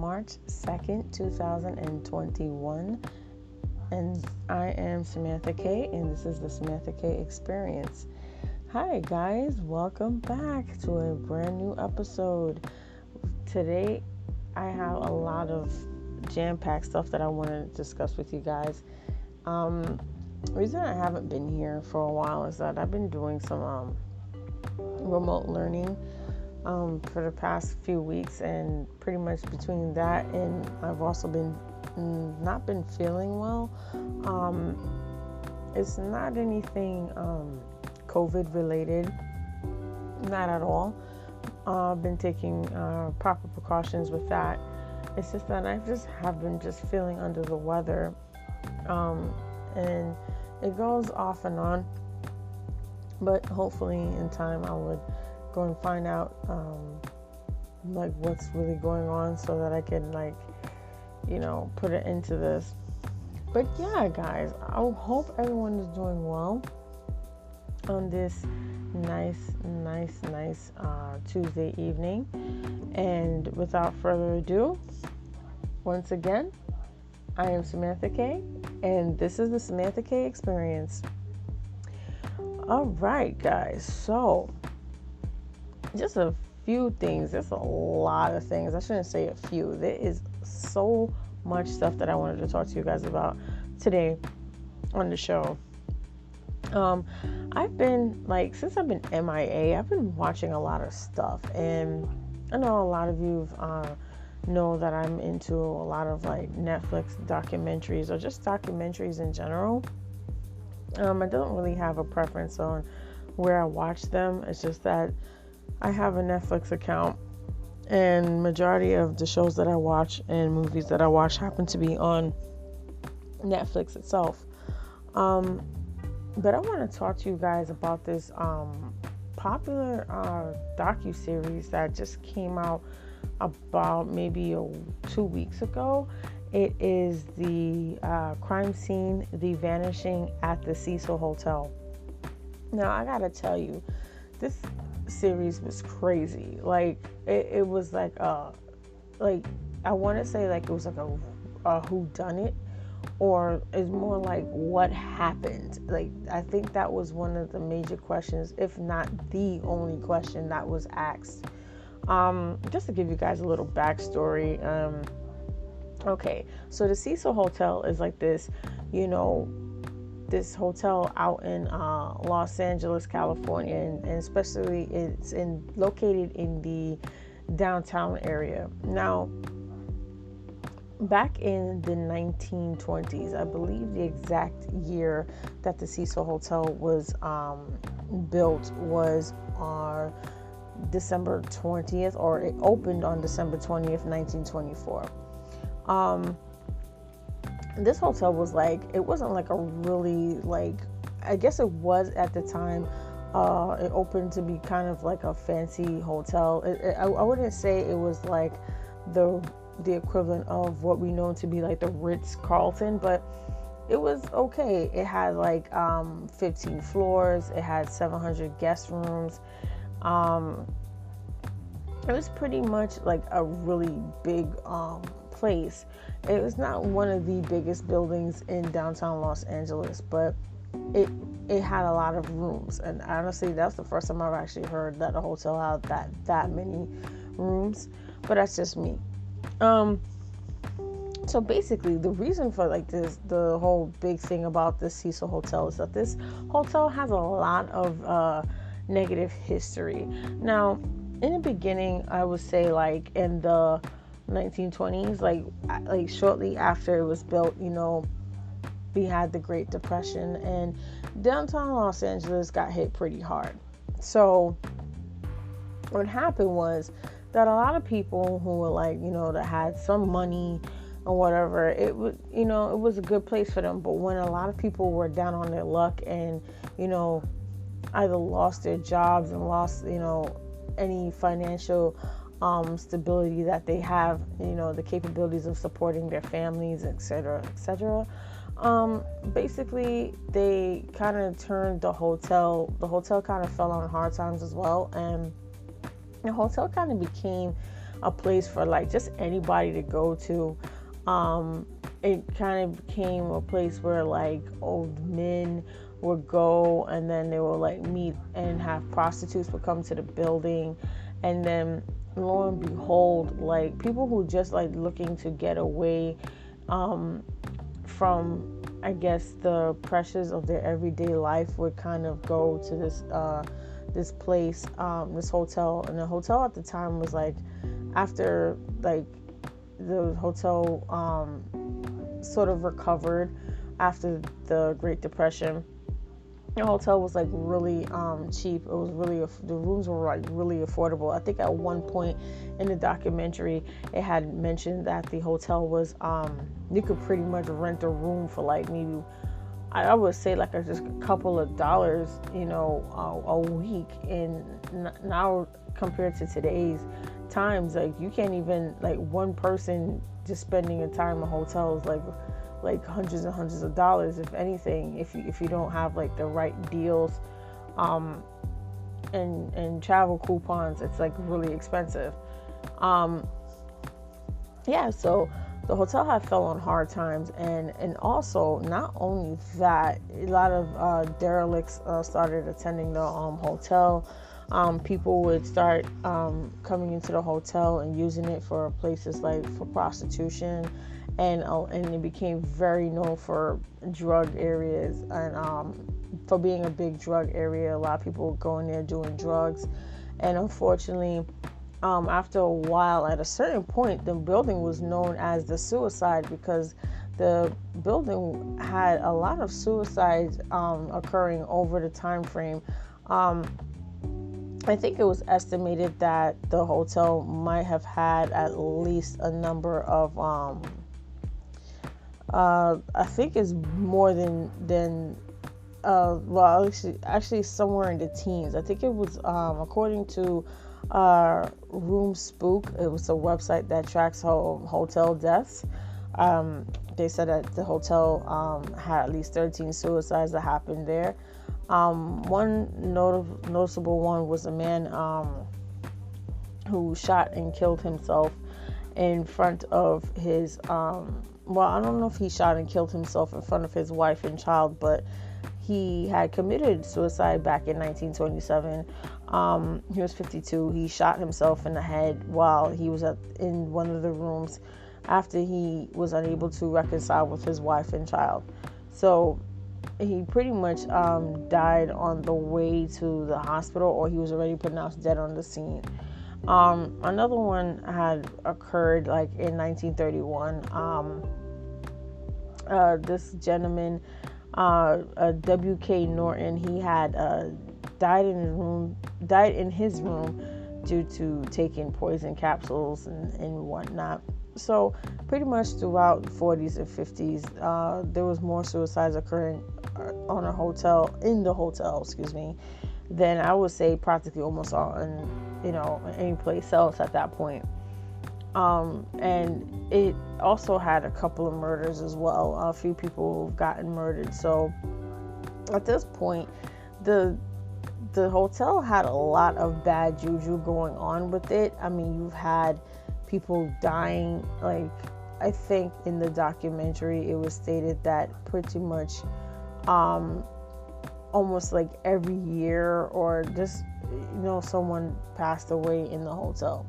March 2nd, 2021, and I am Samantha K, and this is the Samantha K Experience. Hi guys, welcome back to a brand new episode. Today I have a lot of jam-packed stuff that I want to discuss with you guys. The reason I haven't been here for a while is that I've been doing some remote learning for the past few weeks, and pretty much between that and I've also been not been feeling well. It's not anything COVID related, not at all. I've been taking proper precautions with that. It's just that I have been feeling under the weather, and it goes off and on, but hopefully in time I would go and find out like what's really going on so that I can put it into this. But yeah, guys, I hope everyone is doing well on this nice Tuesday evening. And without further ado, once again, I am Samantha K, and this is the Samantha K Experience. All right, guys, so just a few things. There's a lot of things. I shouldn't say a few. There is so much stuff that I wanted to talk to you guys about today on the show. I've been since I've been MIA, I've been watching a lot of stuff, and I know a lot of you know that I'm into a lot of Netflix documentaries or just documentaries in general. I don't really have a preference on where I watch them. It's just that I have a Netflix account, and majority of the shows that I watch and movies that I watch happen to be on Netflix itself. But I want to talk to you guys about this popular docuseries that just came out about maybe 2 weeks ago. It is the crime scene, The Vanishing at the Cecil Hotel. Now, I gotta tell you, this series was crazy. It was I want to say it was a whodunit, or it's more like what happened. I think that was one of the major questions, if not the only question that was asked. Just to give you guys a little backstory. Okay, so the Cecil Hotel is this hotel out in Los Angeles, California, and especially it's located in the downtown area. Now, back in the 1920s, I believe the exact year that the Cecil Hotel was built was December 20th, or it opened on December 20th, 1924. This hotel was it wasn't a really I guess it was at the time. It opened to be kind of a fancy hotel. I wouldn't say it was the equivalent of what we know to be the Ritz-Carlton, but it was okay. It had 15 floors. It had 700 guest rooms. It was pretty much a really big place. It was not one of the biggest buildings in downtown Los Angeles, but it had a lot of rooms. And honestly, that's the first time I've actually heard that a hotel had that many rooms. But that's just me. So basically, the reason for the whole big thing about the Cecil Hotel is that this hotel has a lot of negative history. Now, in the beginning, I would say in the 1920s, shortly after it was built, we had the Great Depression, and downtown Los Angeles got hit pretty hard. So what happened was that a lot of people who were that had some money or whatever, it was it was a good place for them. But when a lot of people were down on their luck and either lost their jobs and lost any financial stability that they have, the capabilities of supporting their families, etc., basically they kind of turned the hotel kind of fell on hard times as well, and the hotel kind of became a place for like just anybody to go to. It kind of became a place where like old men would go, and then they would like meet and have prostitutes would come to the building, and then lo and behold, like people who just like looking to get away from, I guess, the pressures of their everyday life would kind of go to this place, this hotel. And the hotel at the time was like, after like the hotel sort of recovered after the Great Depression, the hotel was like really cheap. It was really, the rooms were like really affordable. I think at one point in the documentary it had mentioned that the hotel was you could pretty much rent a room for like maybe, I would say like just a couple of dollars, a week. And now compared to today's times, like you can't even, like one person just spending a time in hotels like hundreds and hundreds of dollars, if anything, if you don't have like the right deals and travel coupons. It's like really expensive. So the hotel had fell on hard times, and also not only that, a lot of derelicts started attending the hotel. People would start coming into the hotel and using it for places like for prostitution, and it became very known for drug areas, and for being a big drug area. A lot of people would go in there doing drugs, and unfortunately, after a while, at a certain point, the building was known as the Suicide, because the building had a lot of suicides occurring over the time frame. I think it was estimated that the hotel might have had at least a number of I think it's more than well, actually somewhere in the teens. I think it was according to Room Spook. It was a website that tracks hotel deaths. They said that the hotel had at least 13 suicides that happened there. One noticeable one was a man who shot and killed himself in front of his I don't know if he shot and killed himself in front of his wife and child, but he had committed suicide back in 1927. He was 52. He shot himself in the head while he was in one of the rooms after he was unable to reconcile with his wife and child. So he pretty much died on the way to the hospital, or he was already pronounced dead on the scene. Another one had occurred like in 1931. This gentleman, W.K. Norton, he had died in his room due to taking poison capsules and whatnot. So pretty much throughout the 40s and 50s, there was more suicides occurring in the hotel, than I would say practically almost any place else at that point. And it also had a couple of murders as well. A few people have gotten murdered. So at this point, the hotel had a lot of bad juju going on with it. I mean, you've had people dying. Like, I think in the documentary it was stated that pretty much almost like every year, or just someone passed away in the hotel.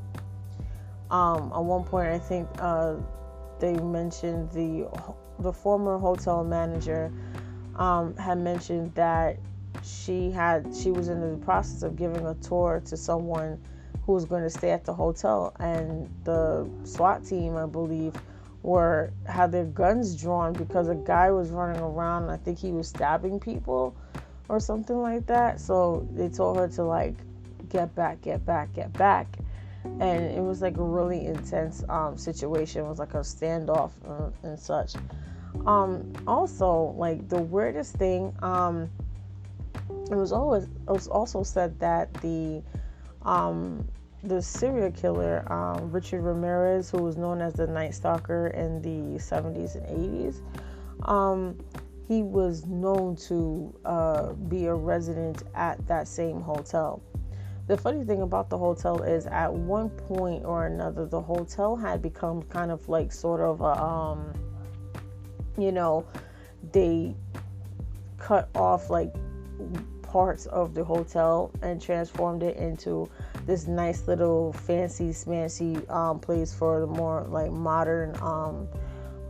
At one point, I think they mentioned the former hotel manager had mentioned that she was in the process of giving a tour to someone who was going to stay at the hotel, and the SWAT team, I believe, had their guns drawn because a guy was running around, and I think he was stabbing people or something like that. So they told her to like get back. And it was like a really intense situation. It was like a standoff and such. Also, like the weirdest thing, it was also said that the serial killer, Richard Ramirez, who was known as the Night Stalker in the 70s and 80s, he was known to be a resident at that same hotel. the funny thing about the hotel is at one point or another, the hotel had become kind of like sort of a, you know, they cut off like parts of the hotel and transformed it into this nice little fancy smancy place for the more like modern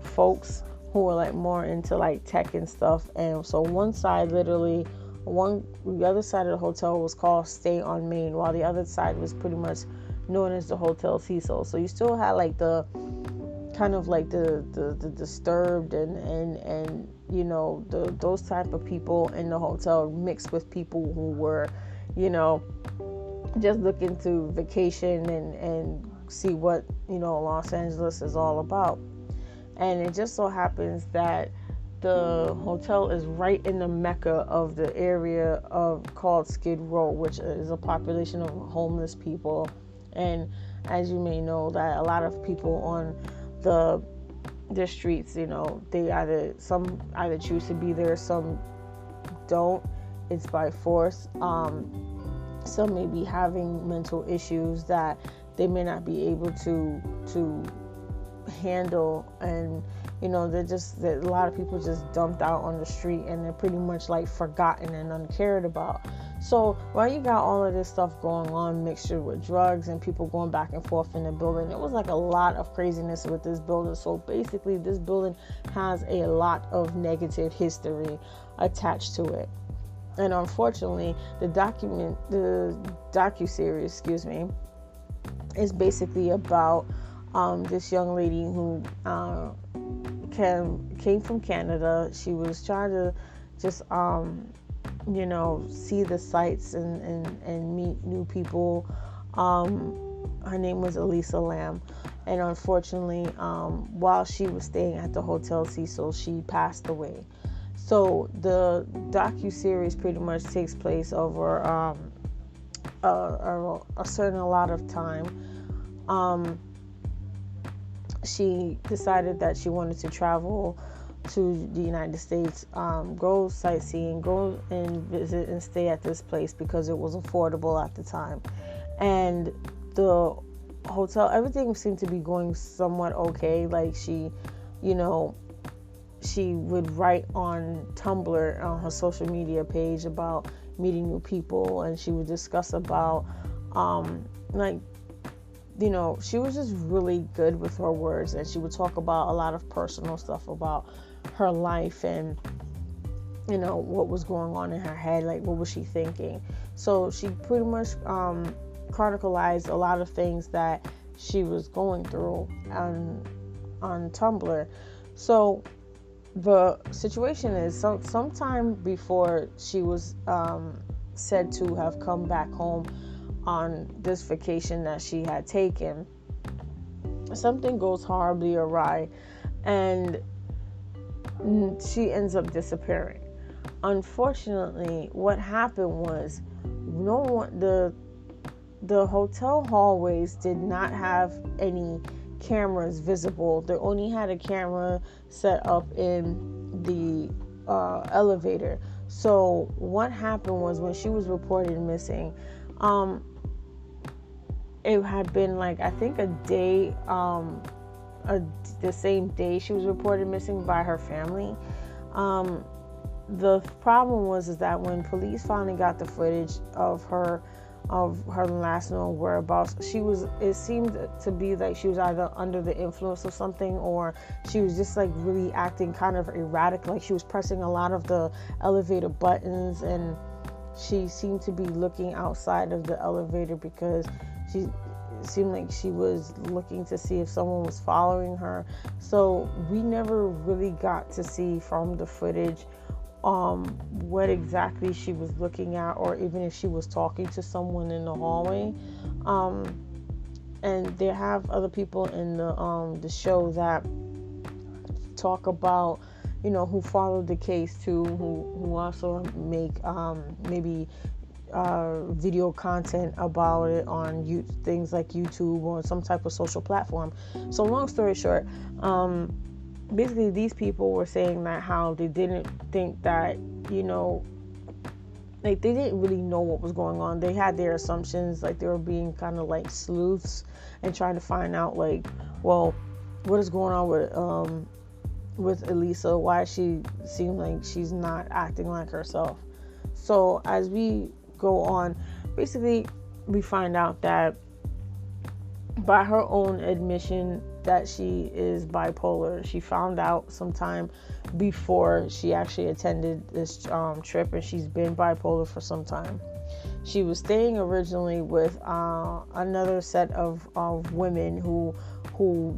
folks who are like more into like tech and stuff. And so one side, literally the other side of the hotel was called Stay on Main, while the other side was pretty much known as the Hotel Cecil. So you still had like the kind of like the disturbed and you know, those type of people in the hotel mixed with people who were, you know, just looking to vacation and see what, you know, Los Angeles is all about. And it just so happens that the hotel is right in the mecca of the area of called Skid Row, which is a population of homeless people. And as you may know, that a lot of people on the streets, you know, some either choose to be there, some don't. It's by force. Some may be having mental issues that they may not be able to handle, and you know, a lot of people just dumped out on the street, and they're pretty much like forgotten and uncared about. So while you got all of this stuff going on, mixture with drugs and people going back and forth in the building, it was like a lot of craziness with this building. So basically, this building has a lot of negative history attached to it. And unfortunately, the docuseries, is basically about this young lady who came from Canada. She was trying to just you know, see the sights and meet new people. Her name was Elisa Lamb, and unfortunately, while she was staying at the Hotel Cecil, she passed away. So the docuseries pretty much takes place over a certain lot of time. She decided that she wanted to travel to the United States, go sightseeing, go and visit and stay at this place because it was affordable at the time. And the hotel, everything seemed to be going somewhat okay. Like she, you know, she would write on Tumblr, on her social media page, about meeting new people, and she would discuss about like, you know, she was just really good with her words, and she would talk about a lot of personal stuff about her life and, you know, what was going on in her head, like what was she thinking. So she pretty much chronicalized a lot of things that she was going through on Tumblr. So the situation is, sometime before she was said to have come back home on this vacation that she had taken, something goes horribly awry, and she ends up disappearing. Unfortunately, what happened was, the hotel hallways did not have any cameras visible. They only had a camera set up in the elevator. So what happened was, when she was reported missing, it had been like, I think a day, the same day she was reported missing by her family. The problem was that when police finally got the footage of her last known whereabouts, it seemed to be like she was either under the influence of something, or she was just like really acting kind of erratic, like she was pressing a lot of the elevator buttons, and she seemed to be looking outside of the elevator because it seemed like she was looking to see if someone was following her. So we never really got to see from the footage what exactly she was looking at, or even if she was talking to someone in the hallway. And there have other people in the show that talk about, you know, who followed the case too, who also make maybe video content about it on things like YouTube or some type of social platform. So long story short, basically these people were saying that how they didn't think that, you know, like they didn't really know what was going on. They had their assumptions, like they were being kind of like sleuths and trying to find out, like, well, what is going on with Elisa? Why she seems like she's not acting like herself. So as we go on, basically we find out that by her own admission that she is bipolar. She found out sometime before she actually attended this trip, and she's been bipolar for some time. She was staying originally with another set of women who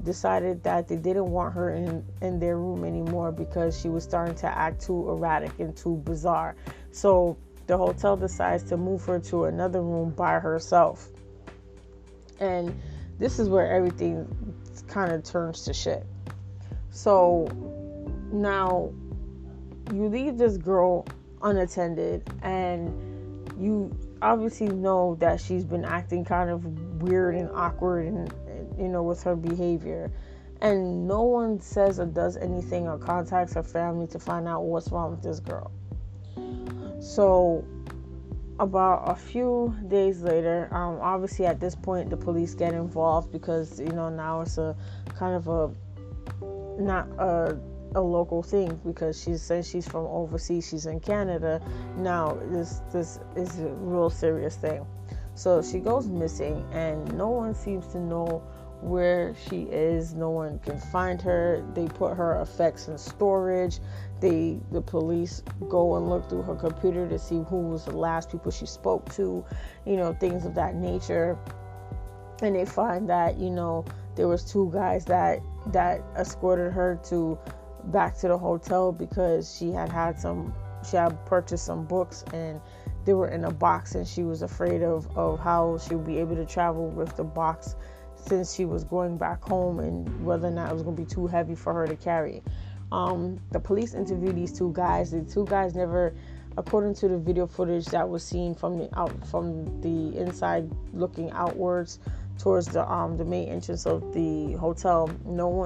decided that they didn't want her in their room anymore because she was starting to act too erratic and too bizarre. So the hotel decides to move her to another room by herself. And this is where everything kind of turns to shit. So now you leave this girl unattended, and you obviously know that she's been acting kind of weird and awkward and with her behavior, and no one says or does anything or contacts her family to find out what's wrong with this girl. So about a few days later, obviously at this point the police get involved because now it's a kind of not a local thing, because she says she's from overseas, she's in Canada. Now this is a real serious thing. So she goes missing, and no one seems to know where she is. No one can find her. They put her effects in storage. The police go and look through her computer to see who was the last people she spoke to, things of that nature. And they find that there was two guys that escorted her back to the hotel because she had purchased some books, and they were in a box, and she was afraid of how she would be able to travel with the box since she was going back home, and whether or not it was going to be too heavy for her to carry. The police interviewed these two guys. The two guys never, according to the video footage that was seen from the inside looking outwards towards the main entrance of the hotel,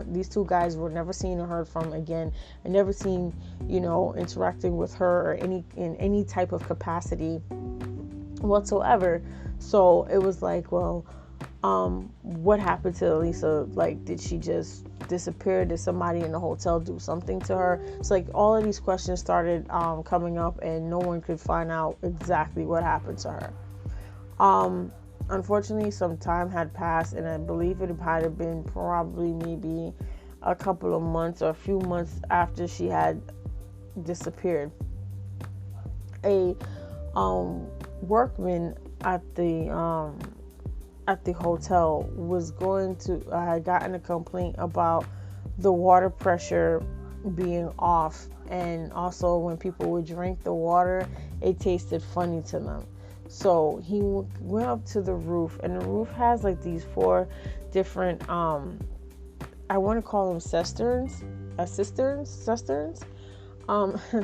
these two guys were never seen or heard from again, and never seen interacting with her or in any type of capacity whatsoever. So it was like, well, what happened to Elisa? Like, did she just disappear? Did somebody in the hotel do something to her? So like all of these questions started coming up, and no one could find out exactly what happened to her. Unfortunately, some time had passed, and I believe it had have been probably maybe a couple of months or a few months after she had disappeared. A workman at the hotel was had gotten a complaint about the water pressure being off, and also when people would drink the water, it tasted funny to them. So he went up to the roof, and the roof has like these 4 different I want to call them cisterns.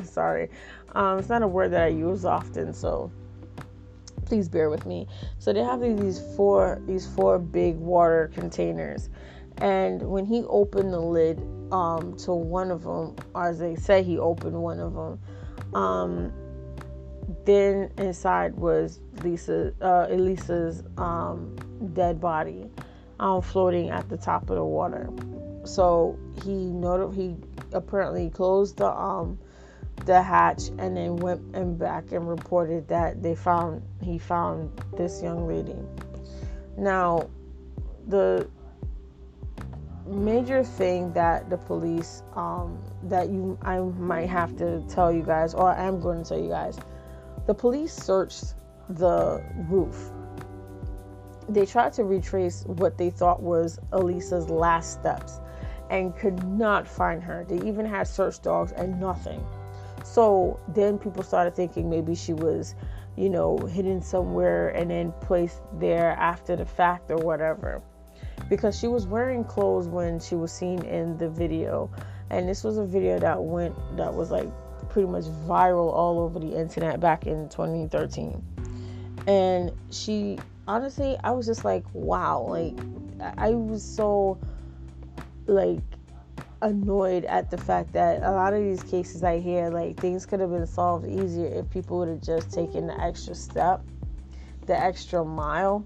Sorry, it's not a word that I use often, so please bear with me. So they have these four big water containers, and when he opened the lid to one of them, or as they say, he opened one of them, then inside was Elisa's dead body floating at the top of the water. So he apparently closed the hatch, and then went back and reported that he found this young lady. Now, the major thing that the police I might have to tell you guys, or I am going to tell you guys, the police searched the roof. They tried to retrace what they thought was Elisa's last steps and could not find her. They even had search dogs and nothing. So then people started thinking maybe she was, hidden somewhere and then placed there after the fact or whatever. Because she was wearing clothes when she was seen in the video. And this was a video that was like pretty much viral all over the internet back in 2013. And she, honestly, I was just like, wow. Like, I was so, like, annoyed at the fact that a lot of these cases I hear, like, things could have been solved easier if people would have just taken the extra step, the extra mile,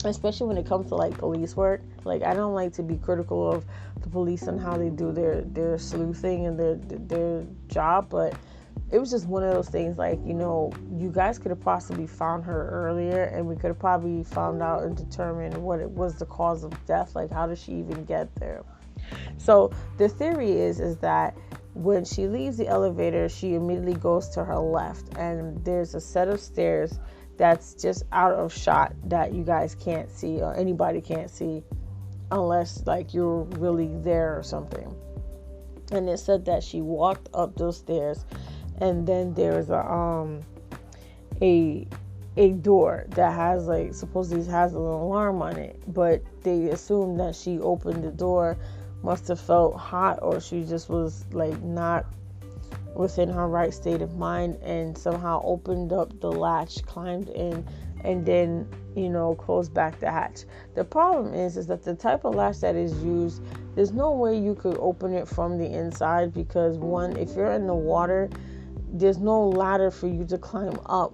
especially when it comes to like police work. Like, I don't like to be critical of the police and how they do their sleuthing and their job, but it was just one of those things, like, you guys could have possibly found her earlier, and we could have probably found out and determined what it was the cause of death. Like, how did she even get there? So the theory is that when she leaves the elevator, she immediately goes to her left, and there's a set of stairs that's just out of shot that you guys can't see, or anybody can't see, unless like you're really there or something. And it said that she walked up those stairs, and then there's a door that has, like, supposedly has an alarm on it, but they assume that she opened the door, must have felt hot, or she just was like not within her right state of mind, and somehow opened up the latch, climbed in, and then closed back the hatch. The problem is that the type of latch that is used, there's no way you could open it from the inside, because one, if you're in the water, there's no ladder for you to climb up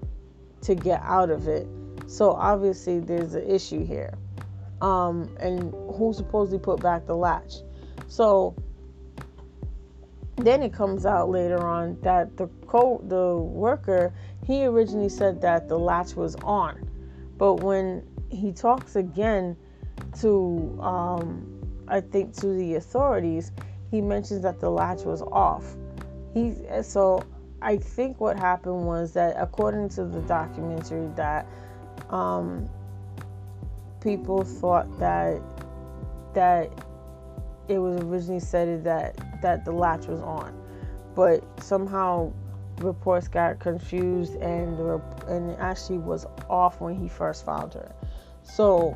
to get out of it. So obviously there's an issue here. And who supposedly put back the latch? So then it comes out later on that the worker, he originally said that the latch was on, but when he talks again to I think to the authorities, he mentions that the latch was off. So I think what happened was that, according to the documentary, that people thought that it was originally said that the latch was on, but somehow reports got confused, and it actually was off when he first found her. So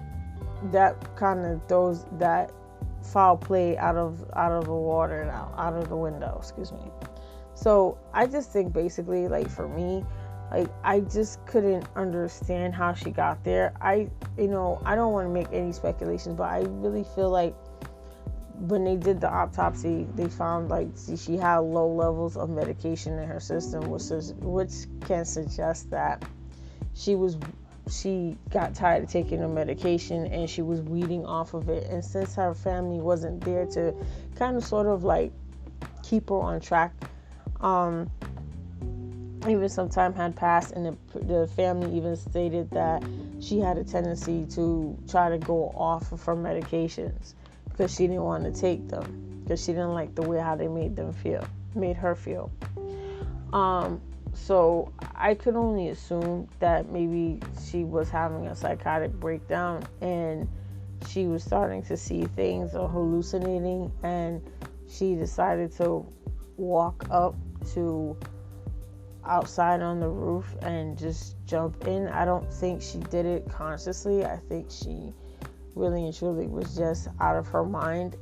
that kind of throws that foul play out of the water and out of the window, excuse me. So I just think, basically, like, for me, like, I just couldn't understand how she got there. I don't want to make any speculations, but I really feel like when they did the autopsy, they found, like, she had low levels of medication in her system, which can suggest that she got tired of taking her medication, and she was weaning off of it. And since her family wasn't there to kind of sort of like keep her on track, even some time had passed, and the family even stated that she had a tendency to try to go off of her medications because she didn't want to take them, because she didn't like the way how they made her feel. So I could only assume that maybe she was having a psychotic breakdown, and she was starting to see things or hallucinating, and she decided to walk up to outside on the roof and just jump in. I don't think she did it consciously. I think she really and truly was just out of her mind.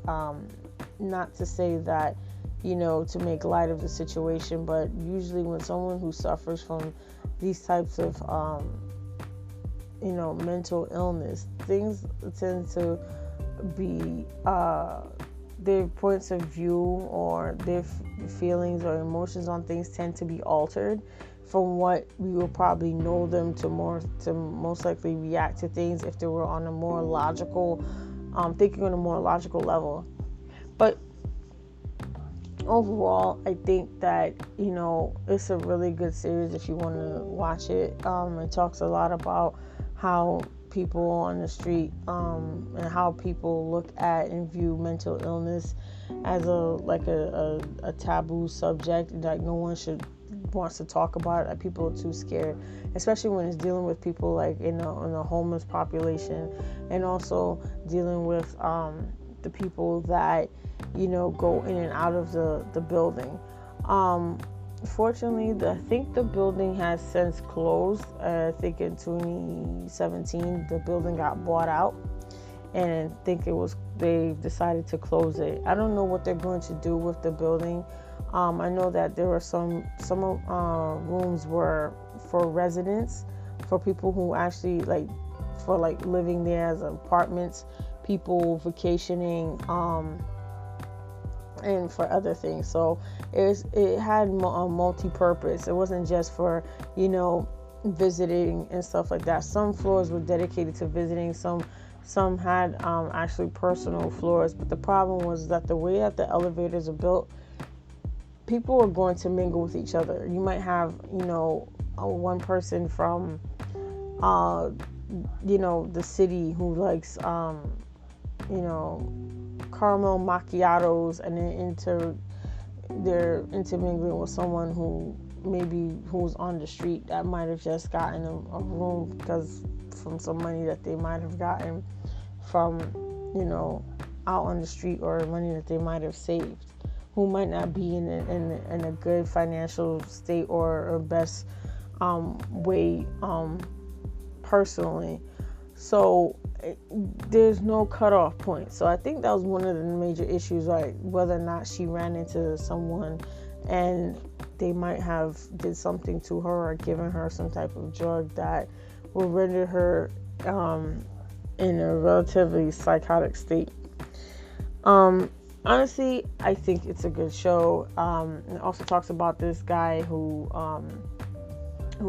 Not to say that, to make light of the situation, but usually when someone who suffers from these types of, mental illness, things tend to be, their points of view or their feelings or emotions on things tend to be altered from what we will probably know them to most likely react to things if they were on a more logical, thinking on a more logical level. But overall, I think that, it's a really good series if you want to watch it. It talks a lot about how people on the street and how people look at and view mental illness as a taboo subject. Like, no one wants to talk about it. Like, people are too scared, especially when it's dealing with people like in the homeless population, and also dealing with the people that go in and out of the building. Fortunately, I think the building has since closed. I think in 2017 the building got bought out, and I think they decided to close it. I don't know what they're going to do with the building. I know that there were some rooms were for residents, for people who actually living there as apartments, people vacationing, and for other things. So it had a multi-purpose. It wasn't just for, visiting and stuff like that. Some floors were dedicated to visiting. Some had actually personal floors. But the problem was that the way that the elevators are built, people are going to mingle with each other. You might have, one person from, the city who likes, caramel macchiatos, and then they're intermingling with someone who's on the street that might have just gotten a room because from some money that they might have gotten from, out on the street, or money that they might have saved, who might not be in a good financial state or best way personally. So there's no cutoff point. So I think that was one of the major issues, like whether or not she ran into someone and they might have did something to her or given her some type of drug that will render her in a relatively psychotic state. Honestly, I think it's a good show. It also talks about this guy who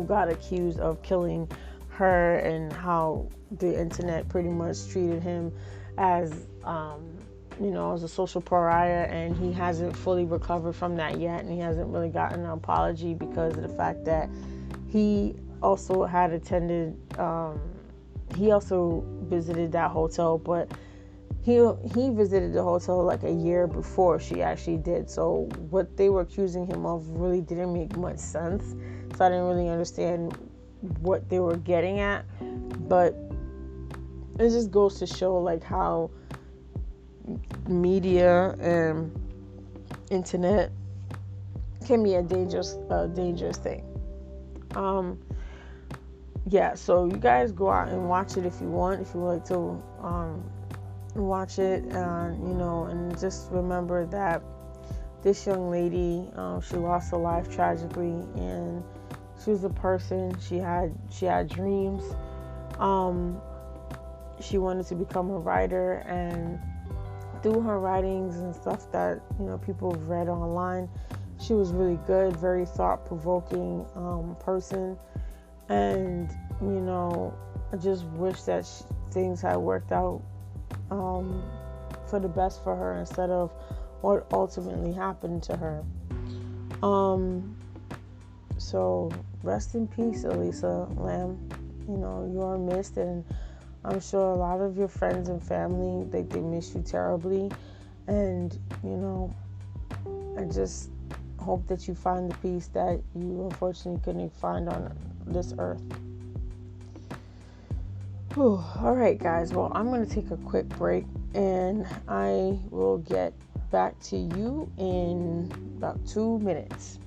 got accused of killing her, and how the internet pretty much treated him as as a social pariah, and he hasn't fully recovered from that yet, and he hasn't really gotten an apology because of the fact that he also had attended he also visited that hotel, but he visited the hotel like a year before she actually did. So what they were accusing him of really didn't make much sense. So I didn't really understand what they were getting at. But it just goes to show like how media and internet can be a dangerous thing. So you guys go out and watch it if you want, if you like to watch it, and just remember that this young lady, she lost her life tragically, and she was a person. She had dreams. She wanted to become a writer, and through her writings and stuff that people have read online, she was really good, very thought-provoking person. And I just wish that things had worked out for the best for her instead of what ultimately happened to her. So rest in peace, Elisa Lam. You are missed, and I'm sure a lot of your friends and family, they miss you terribly. And I just hope that you find the peace that you unfortunately couldn't find on this earth. Whew. All right, guys. Well, I'm going to take a quick break, and I will get back to you in about 2 minutes.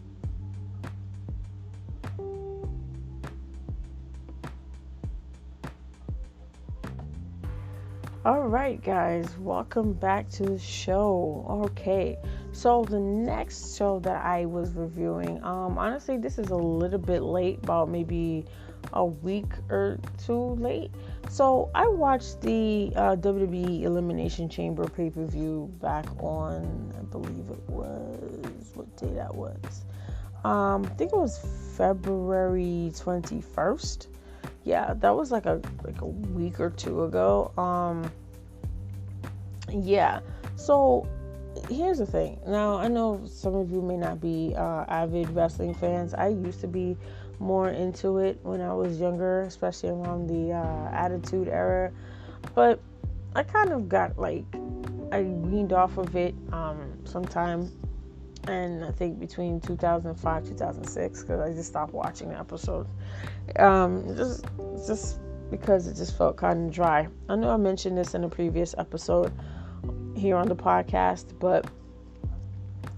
All right, guys, welcome back to the show. Okay, so the next show that I was reviewing, honestly, this is a little bit late, about maybe a week or two late. So I watched the WWE Elimination Chamber pay-per-view back on, I believe it was, what day that was? I think it was February 21st. Yeah, that was like a week or two ago. So here's the thing. Now, I know some of you may not be avid wrestling fans. I used to be more into it when I was younger, especially around the Attitude Era. But I kind of got I weaned off of it sometime, and I think between 2005 2006, because I just stopped watching the episodes. Just because it just felt kind of dry. I know I mentioned this in a previous episode here on the podcast, but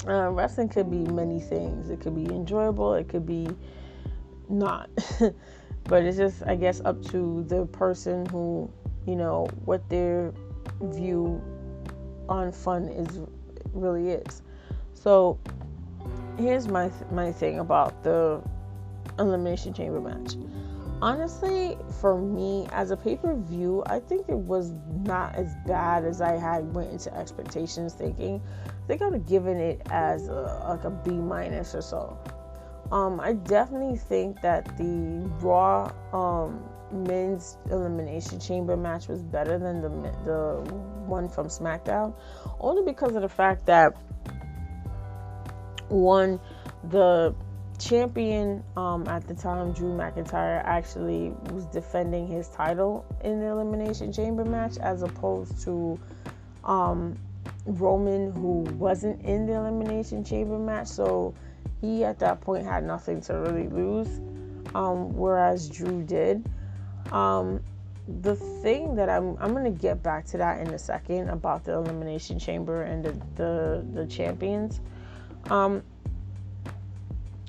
wrestling could be many things. It could be enjoyable, it could be not. But it's just, I guess, up to the person who, what their view on fun really is. So here's my thing about the Elimination Chamber match. Honestly, for me, as a pay-per-view, I think it was not as bad as I had went into expectations thinking. I think I would have given it as like a B minus or so. I definitely think that the Raw men's Elimination Chamber match was better than the one from SmackDown, only because of the fact that, one, the champion at the time, Drew McIntyre, actually was defending his title in the Elimination Chamber match, as opposed to Roman, who wasn't in the Elimination Chamber match. So he at that point had nothing to really lose, whereas Drew did. The thing that I'm going to get back to that in a second about the Elimination Chamber and the champions.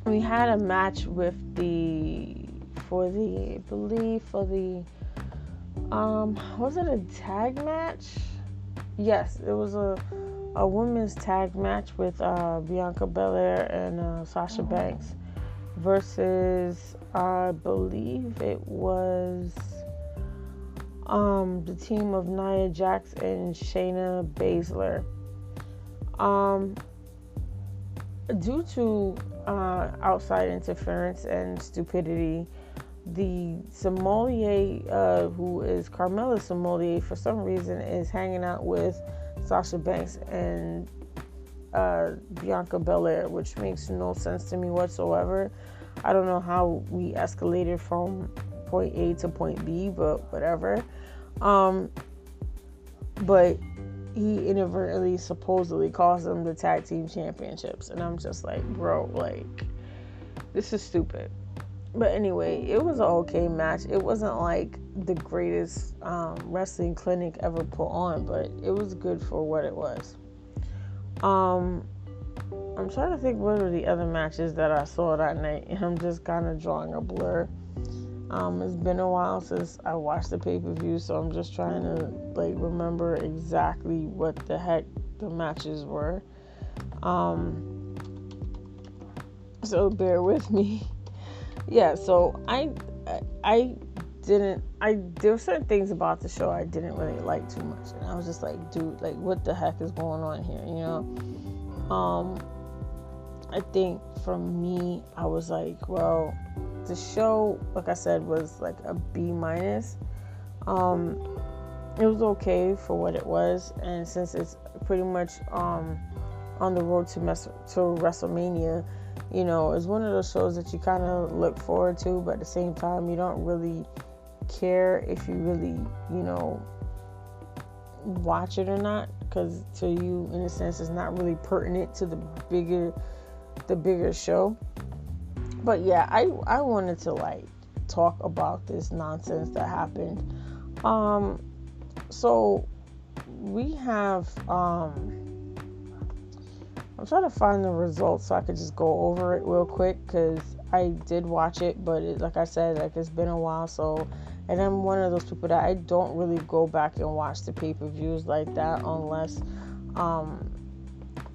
We had a match with was it a tag match? Yes, it was a women's tag match with Bianca Belair and Sasha Banks versus, I believe it was the team of Nia Jax and Shayna Baszler. Due to outside interference and stupidity, the sommelier, who is Carmella Sommelier, for some reason is hanging out with Sasha Banks and Bianca Belair, which makes no sense to me whatsoever. I don't know how we escalated from point A to point B, but whatever. But he inadvertently supposedly calls them the tag team championships, and I'm just like, bro, like, this is stupid. But anyway, it was an okay match. It wasn't like the greatest wrestling clinic ever put on, but it was good for what it was. I'm trying to think what were the other matches that I saw that night, and I'm just kind of drawing a blur. It's been a while since I watched the pay-per-view, so I'm just trying to like remember exactly what the heck the matches were. So bear with me. Yeah, so there were certain things about the show I didn't really like too much, and I was just like, dude, like, what the heck is going on here, you know? I think for me, I was like, well, the show, like I said, was like a B minus. It was okay for what it was, and since it's pretty much on the road to WrestleMania, you know, it's one of those shows that you kind of look forward to, but at the same time, you don't really care if you really, you know, watch it or not, because to you, in a sense, it's not really pertinent to the bigger show. But yeah, I wanted to like talk about this nonsense that happened. So we have I'm trying to find the results so I could just go over it real quick, because I did watch it, but like I said, like, it's been a while. So, and I'm one of those people that I don't really go back and watch the pay-per-views like that unless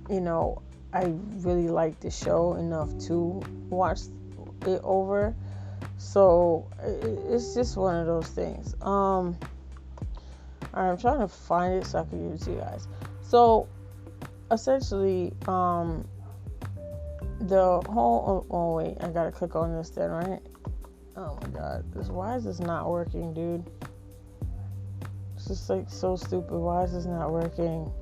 you know, I really like the show enough to watch it over. So it's just one of those things. I'm trying to find it so I can give it to you guys. So essentially, the whole, oh wait, I gotta click on this then, right? Oh my god, why is this not working, dude? It's just like so stupid. Why is this not working?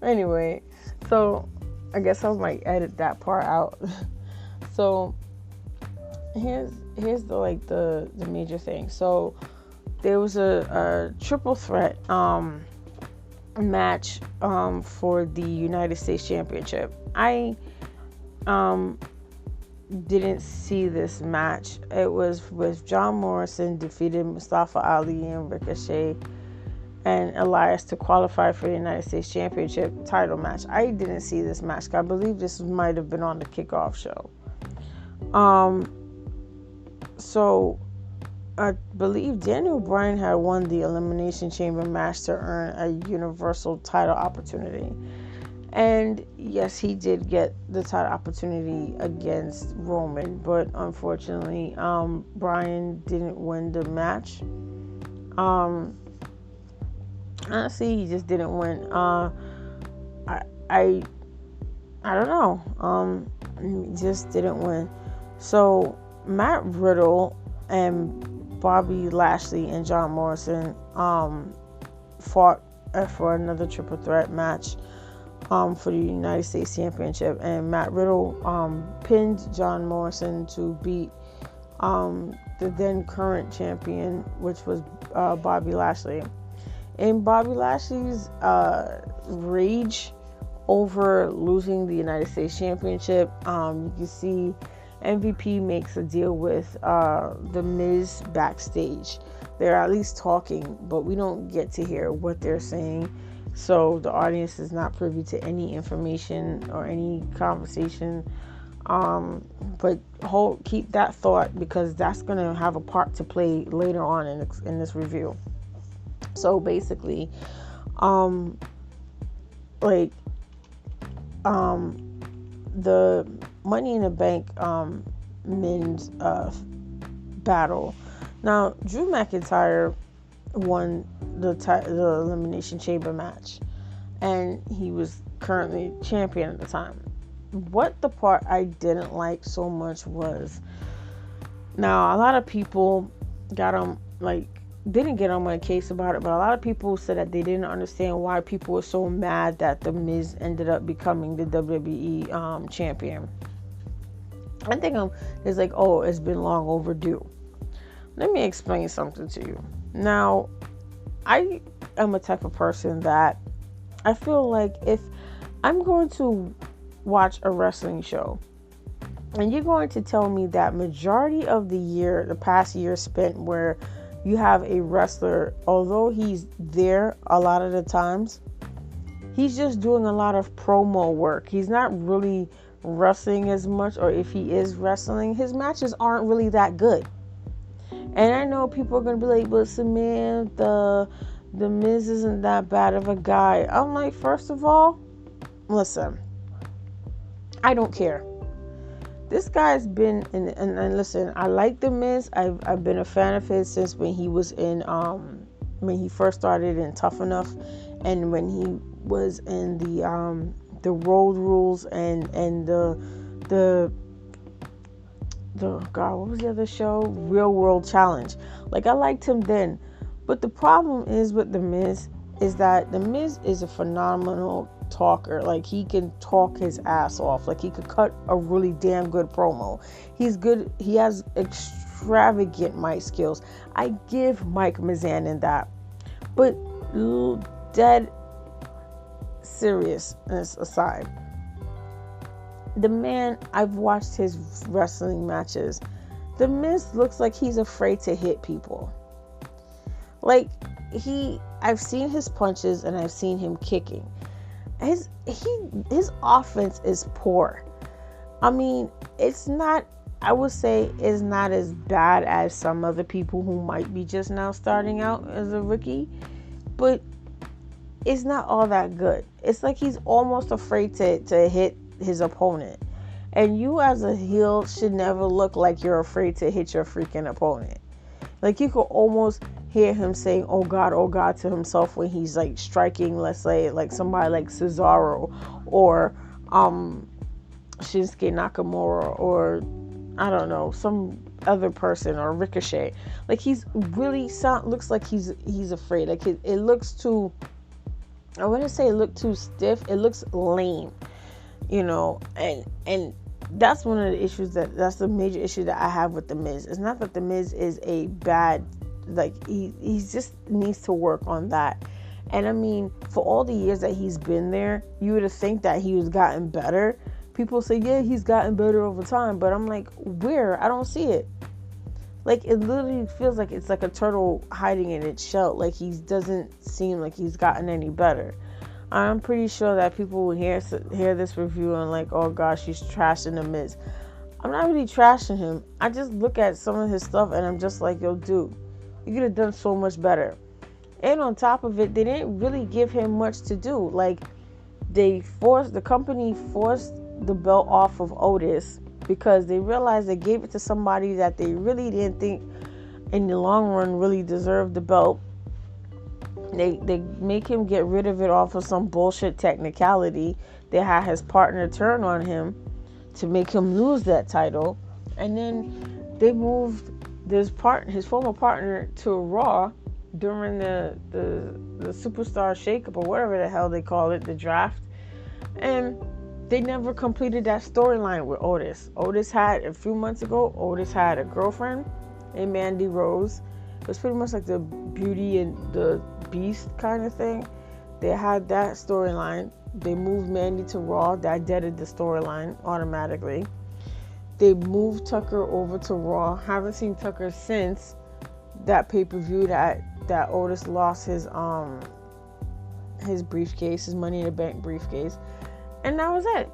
Anyway, so I guess I might edit that part out. So here's the like the major thing. So there was a triple threat match for the United States Championship. I didn't see this match. It was with John Morrison defeated Mustafa Ali and Ricochet and Elias to qualify for the United States Championship title match. I didn't see this match. I believe this might have been on the kickoff show. So I believe Daniel Bryan had won the Elimination Chamber match to earn a Universal title opportunity. And yes, he did get the title opportunity against Roman, but unfortunately, Bryan didn't win the match. Honestly, he just didn't win. I I I don't know. He just didn't win. So Matt Riddle and Bobby Lashley and John Morrison fought for another triple threat match for the United States Championship, and Matt Riddle pinned John Morrison to beat the then current champion, which was Bobby Lashley. In Bobby Lashley's rage over losing the United States Championship, you can see MVP makes a deal with The Miz backstage. They're at least talking, but we don't get to hear what they're saying. So the audience is not privy to any information or any conversation. But keep that thought, because that's going to have a part to play later on in this review. So basically, the Money in the Bank men's battle. Now, Drew McIntyre won the Elimination Chamber match, and he was currently champion at the time. What the part I didn't like so much was, now a lot of people got on, didn't get on my case about it, but a lot of people said that they didn't understand why people were so mad that The Miz ended up becoming the WWE champion. I think it's like, oh, it's been long overdue. Let me explain something to you. Now, I am a type of person that I feel like if I'm going to watch a wrestling show and you're going to tell me that majority of the past year spent where you have a wrestler, although he's there a lot of the times, he's just doing a lot of promo work. He's not really wrestling as much, or if he is wrestling, his matches aren't really that good. And I know people are going to be like, but Samantha, the Miz isn't that bad of a guy. I'm like, first of all, listen, I don't care. This guy's been in, and listen, I like The Miz. I've been a fan of his since when he was in, when he first started in Tough Enough, and when he was in the Road Rules and the God, what was the other show? Real World Challenge. I liked him then. But the problem is with The Miz is that The Miz is a phenomenal talker. He can talk his ass off. He could cut a really damn good promo. He's good. He has extravagant mic skills. I give Mike Mizanin that. But dead seriousness aside, the man, I've watched his wrestling matches. The Miz looks like he's afraid to hit people. I've seen his punches and I've seen him kicking. His offense is poor. I mean, it's not, I would say it's not as bad as some other people who might be just now starting out as a rookie, but it's not all that good. It's like he's almost afraid to hit his opponent. And you as a heel should never look like you're afraid to hit your freaking opponent. You could almost hear him saying, oh God, to himself when he's striking, let's say, somebody like Cesaro or Shinsuke Nakamura, or I don't know, some other person, or Ricochet. He's really looks like he's afraid. It looks too, I wouldn't say it looked too stiff. It looks lame, and that's one of the issues that's the major issue that I have with The Miz. It's not that The Miz is a bad, he just needs to work on that. And I mean, for all the years that he's been there, you would have think that he was gotten better. People say, yeah, he's gotten better over time, but I'm like, where? I don't see it. It literally feels like it's like a turtle hiding in its shell. He doesn't seem like he's gotten any better. I'm pretty sure that people will hear this review and oh gosh, she's trashing The Miz. I'm not really trashing him. I just look at some of his stuff and I'm just like, yo, dude, you could have done so much better. And on top of it, they didn't really give him much to do. the company forced the belt off of Otis because they realized they gave it to somebody that they really didn't think in the long run really deserved the belt. They make him get rid of it off of some bullshit technicality. They had his partner turn on him to make him lose that title, and then they moved his former partner to Raw during the superstar shakeup or whatever the hell they call it, the draft, and they never completed that storyline with Otis. A few months ago, Otis had a girlfriend named Mandy Rose. It was pretty much like the Beauty and the Beast kind of thing. They had that storyline. They moved Mandy to Raw. That deaded the storyline automatically. They moved Tucker over to Raw. Haven't seen Tucker since that pay-per-view that Otis lost his briefcase, his Money in the Bank briefcase. And that was it.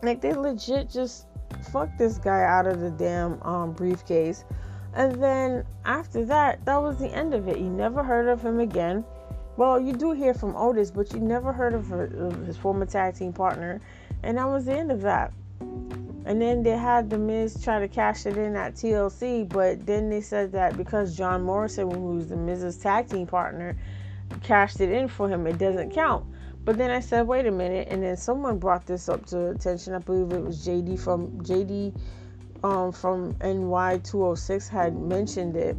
Like, they legit just fucked this guy out of the damn briefcase. And then after that was the end of it. You never heard of him again. Well, you do hear from Otis, but you never heard of his former tag team partner. And that was the end of that. And then they had The Miz try to cash it in at TLC, but then they said that because John Morrison, who's The Miz's tag team partner, cashed it in for him, it doesn't count. But then I said, wait a minute, and then someone brought this up to attention. I believe it was JD from NY206 had mentioned it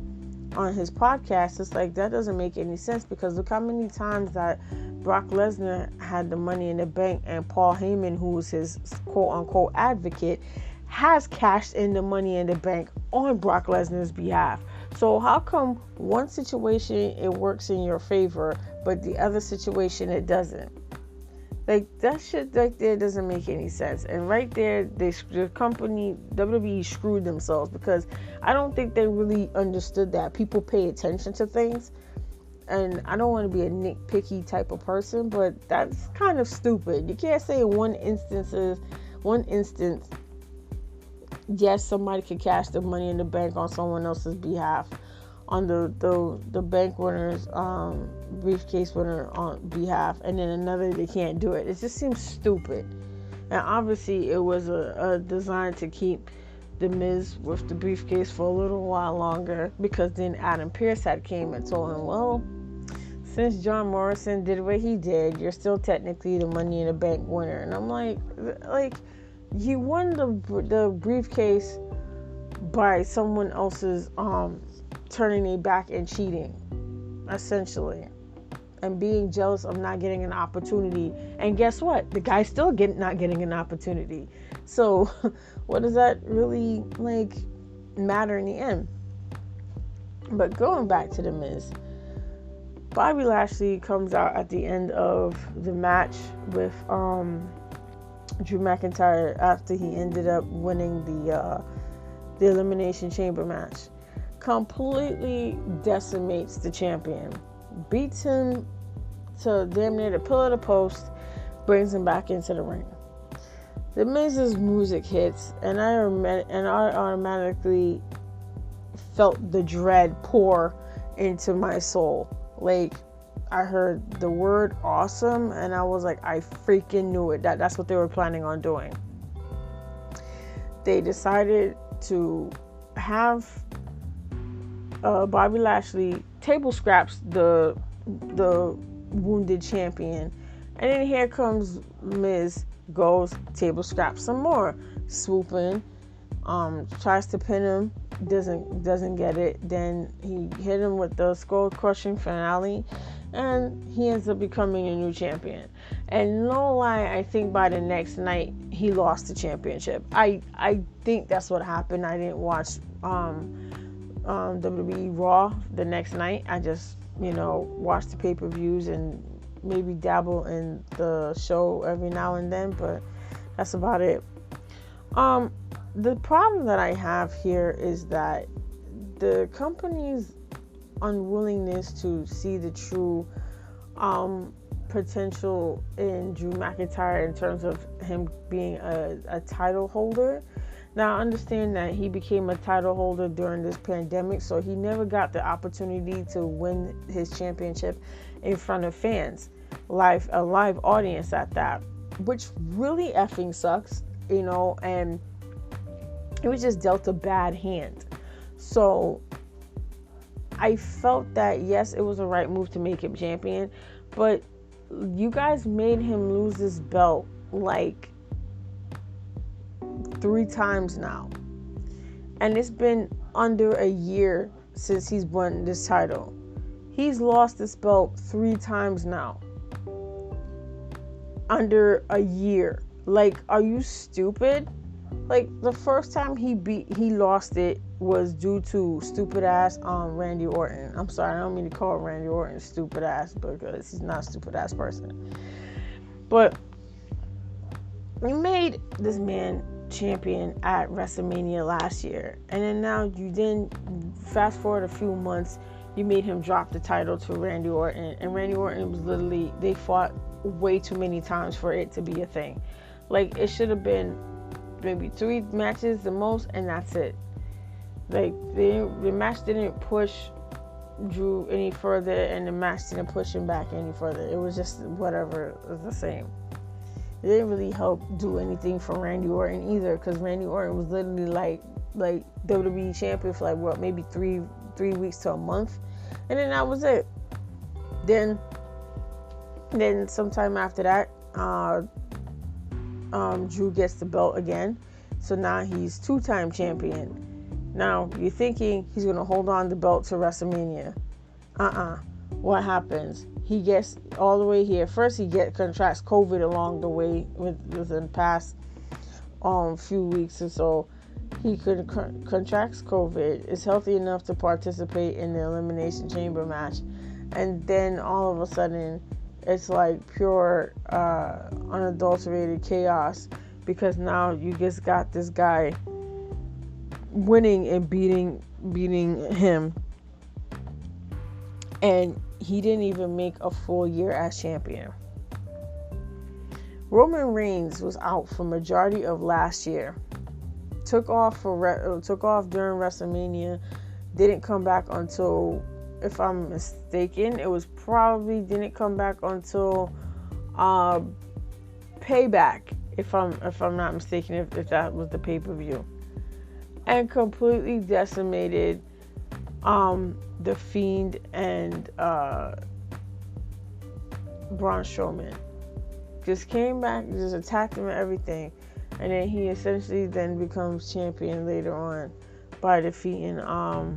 on his podcast. It's like, that doesn't make any sense, because look how many times that Brock Lesnar had the Money in the Bank, and Paul Heyman, who's his quote-unquote advocate, has cashed in the Money in the Bank on Brock Lesnar's behalf. So how come one situation it works in your favor, but the other situation it doesn't? Like, that shit right there doesn't make any sense. And right there, the company, WWE, screwed themselves, because I don't think they really understood that people pay attention to things. And I don't want to be a nitpicky type of person, but that's kind of stupid. You can't say in one instance, yes, somebody could cash the Money in the Bank on someone else's behalf, on the bank winner's briefcase winner on behalf, and then another they can't do it. It just seems stupid. And obviously it was a design to keep The Miz with the briefcase for a little while longer, because then Adam Pearce had came and told him, well, since John Morrison did what he did, you're still technically the Money in the Bank winner. And I'm like you won the briefcase by someone else's turning their back and cheating, essentially, and being jealous of not getting an opportunity. And guess what? The guy's still not getting an opportunity. So what does that really matter in the end? But going back to The Miz, Bobby Lashley comes out at the end of the match with Drew McIntyre after he ended up winning the Elimination Chamber match. Completely decimates the champion, beats him to damn near the pillar of the post, brings him back into the ring. The Miz's music hits, and I automatically felt the dread pour into my soul. Like, I heard the word awesome, and I was like, I freaking knew it. That's what they were planning on doing. They decided to have Bobby Lashley table scraps the wounded champion, and then here comes Miz, goes table scraps some more, swooping, tries to pin him, doesn't get it. Then he hit him with the skull crushing finale, and he ends up becoming a new champion. And no lie, I think by the next night he lost the championship. I think that's what happened. I didn't watch WWE Raw the next night. I just watch the pay-per-views and maybe dabble in the show every now and then, but that's about it. The problem that I have here is that the company's unwillingness to see the true potential in Drew McIntyre in terms of him being a title holder. Now, I understand that he became a title holder during this pandemic, so he never got the opportunity to win his championship in front of fans. a live audience at that, which really effing sucks, and it was just dealt a bad hand. So I felt that, yes, it was the right move to make him champion, but you guys made him lose this belt like 3 times now. And it's been under a year since he's won this title. He's lost this belt 3 times now. Under a year. Like, are you stupid? Like, the first time he lost it was due to stupid ass Randy Orton. I'm sorry, I don't mean to call Randy Orton stupid ass because he's not a stupid ass person. But you made this man champion at WrestleMania last year, and then now you didn't fast forward a few months, you made him drop the title to Randy Orton, and Randy Orton was literally, they fought way too many times for it to be a thing. Like, it should have been maybe 3 matches the most, and that's it. Like, the match didn't push Drew any further, and the match didn't push him back any further. It was just whatever, it was the same. It didn't really help do anything for Randy Orton either, because Randy Orton was literally like WWE champion for like, what, maybe three weeks to a month, and then that was it. Then sometime after that, Drew gets the belt again, so now he's 2-time champion. Now you're thinking he's gonna hold on the belt to WrestleMania. What happens? He gets all the way here. First, he contracts COVID along the way within the past few weeks or so. He contracts COVID, is healthy enough to participate in the Elimination Chamber match, and then all of a sudden, it's like pure, unadulterated chaos, because now you just got this guy winning and beating him, and he didn't even make a full year as champion. Roman Reigns was out for majority of last year. Took off during WrestleMania. Didn't come back until, if I'm mistaken, it was probably didn't come back until Payback. If I'm not mistaken, if that was the pay-per-view, and completely decimated The Fiend and Braun Strowman. Just came back, just attacked him and everything, and then he essentially then becomes champion later on by defeating I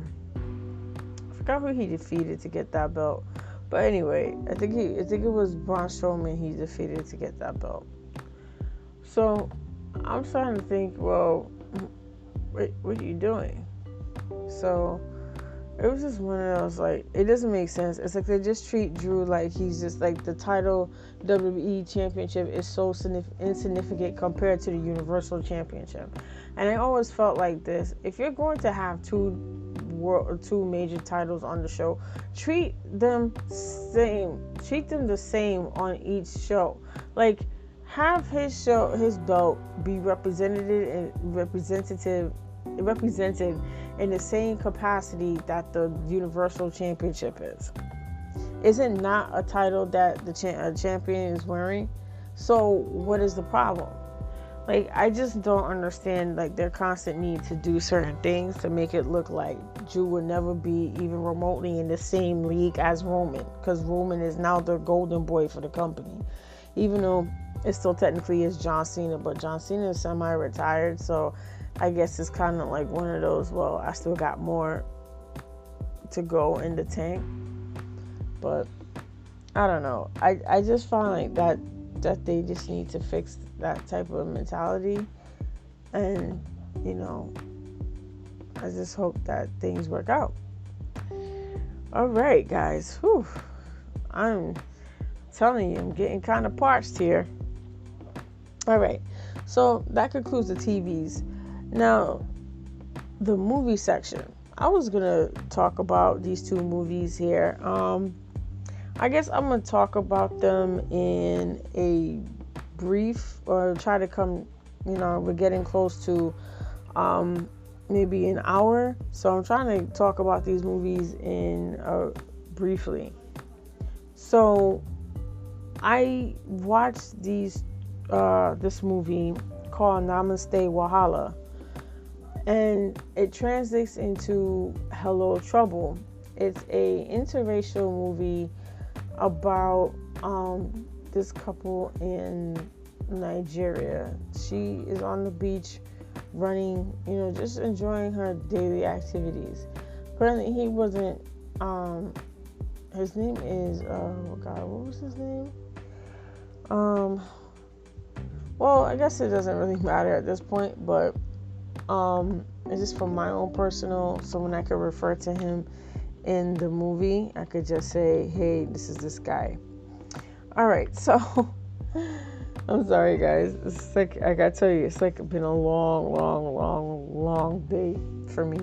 forgot who he defeated to get that belt, but anyway, I think it was Braun Strowman he defeated to get that belt. So I'm starting to think, well, what are you doing? So it was just one of those, like, it doesn't make sense. It's like they just treat Drew like he's just like the title WWE Championship is so insignificant compared to the Universal Championship. And I always felt like this: if you're going to have two major titles on the show, treat them the same on each show. Like, have his belt be represented in the same capacity that the Universal Championship is. Is it not a title that the champion is wearing? So what is the problem? Like, I just don't understand, like, their constant need to do certain things to make it look like Drew will never be even remotely in the same league as Roman, because Roman is now the golden boy for the company, even though it still technically is John Cena, but John Cena is semi-retired, so I guess it's kind of like one of those, well, I still got more to go in the tank. But I don't know. I just find like that they just need to fix that type of mentality. And, I just hope that things work out. All right, guys. Whew. I'm telling you, I'm getting kind of parched here. All right. So that concludes the TVs. Now, the movie section. I was going to talk about these 2 movies here. I guess I'm going to talk about them in a brief, or try to come, we're getting close to maybe an hour. So I'm trying to talk about these movies in briefly. So I watched this movie called Namaste Wahala, and it translates into Hello Trouble. It's a interracial movie about this couple in Nigeria. She is on the beach running, just enjoying her daily activities. Apparently he wasn't, his name is, oh God, what was his name? Well, I guess it doesn't really matter at this point, but it's just from my own personal, so when I could refer to him in the movie, I could just say, hey, this is this guy. All right, so I'm sorry, guys. It's like, I gotta tell you, it's like been a long day for me.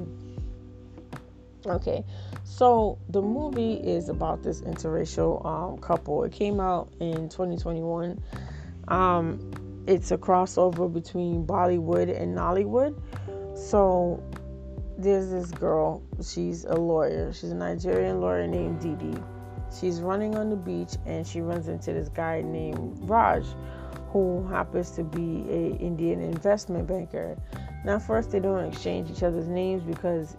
Okay, so the movie is about this interracial couple. It came out in 2021. It's a crossover between Bollywood and Nollywood. So there's this girl. She's a lawyer. She's a Nigerian lawyer named Didi. She's running on the beach and she runs into this guy named Raj, who happens to be an Indian investment banker. Now, first they don't exchange each other's names because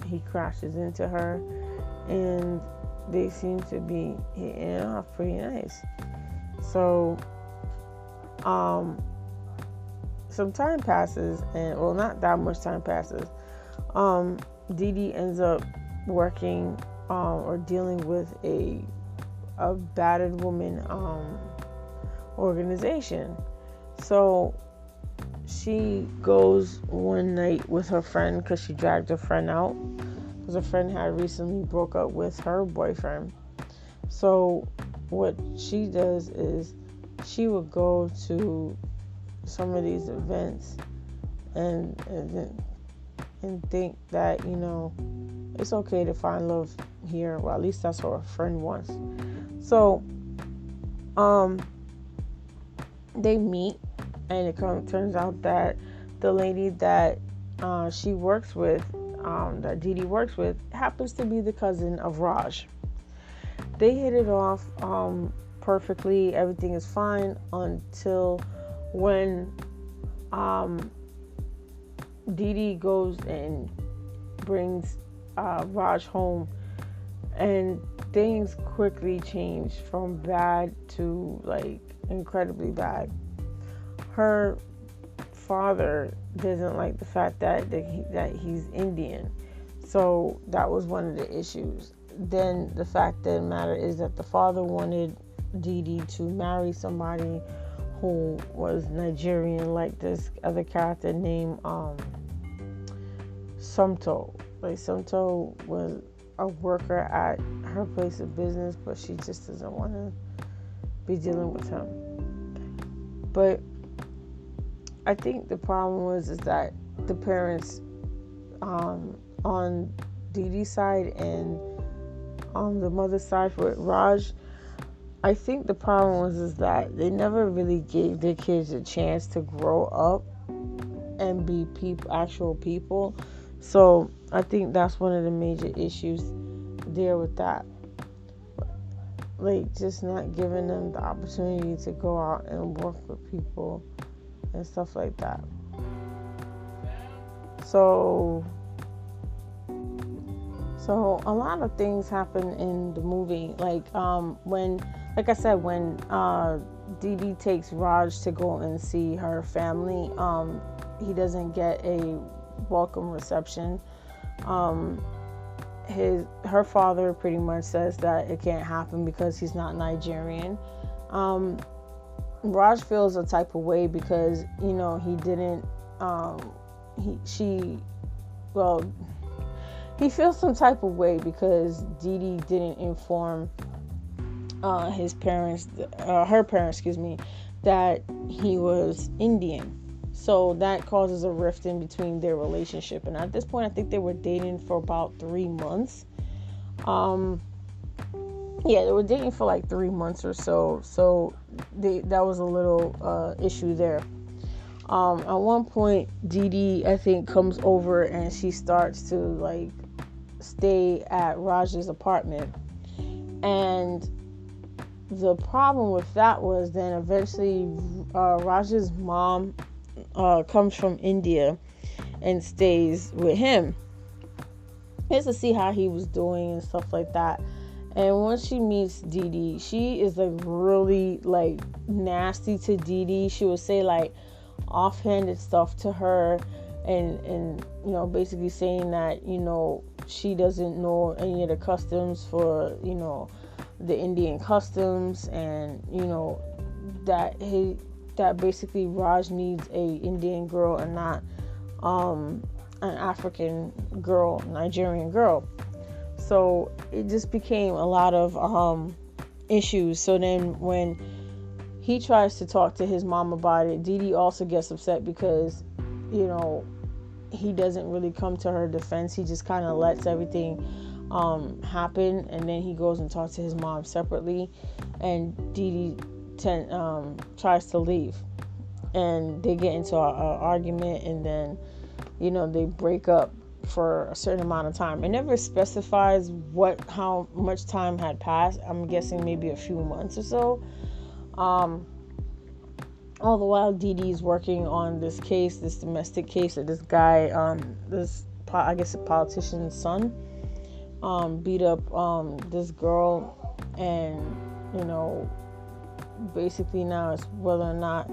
he crashes into her, and they seem to be hitting it off pretty nice. So, some time passes, and well, not that much time passes. Didi ends up working or dealing with a battered woman organization. So she goes one night with her friend because she dragged her friend out because her friend had recently broke up with her boyfriend. So what she does is she would go to some of these events and think that it's okay to find love here. Well, at least that's what her friend wants. So they meet, and it turns out that the lady that she works with, that Didi works with, happens to be the cousin of Raj. They hit it off perfectly. Everything is fine until when Didi goes and brings Raj home, and things quickly change from bad to like incredibly bad. Her father doesn't like the fact that he's Indian, so that was one of the issues. Then the fact of the matter is that the father wanted Didi to marry somebody who was Nigerian, like this other character named Sumto. Like, Sumto was a worker at her place of business, but she just doesn't want to be dealing with him. But I think the problem is that the parents on Didi's side and on the mother's side with Raj, I think the problem is that they never really gave their kids a chance to grow up and be actual people. So I think that's one of the major issues there with that. Like, just not giving them the opportunity to go out and work with people and stuff like that. So a lot of things happen in the movie. Like when Didi takes Raj to go and see her family, he doesn't get a welcome reception. Her father pretty much says that it can't happen because he's not Nigerian. Raj feels a type of way because he didn't he feels some type of way because Didi didn't inform her parents, that he was Indian. So that causes a rift in between their relationship. And at this point, I think they were dating for about 3 months. They were dating for like 3 months or so. So that was a little issue there. At one point, Didi, I think, comes over and she starts to like stay at Raj's apartment. And the problem with that was then eventually Raj's mom comes from India and stays with him just to see how he was doing and stuff like that. And once she meets Dee Dee, she is like really like nasty to Dee Dee. She would say like offhanded stuff to her, and you know, basically saying that, you know, she doesn't know any of the customs for, you know, the Indian customs, and you know that basically Raj needs a Indian girl and not an African girl, Nigerian girl. So it just became a lot of issues. So then when he tries to talk to his mom about it, Dee Dee also gets upset because, you know, he doesn't really come to her defense. He just kind of lets everything happen, and then he goes and talks to his mom separately, and Dee Dee tries to leave, and they get into an argument, and then, you know, they break up for a certain amount of time. It never specifies how much time had passed. I'm guessing maybe a few months or so. All the while, Dee Dee's working on this case, this domestic case that this guy, I guess a politician's son, beat up this girl, and, you know, basically now it's whether or not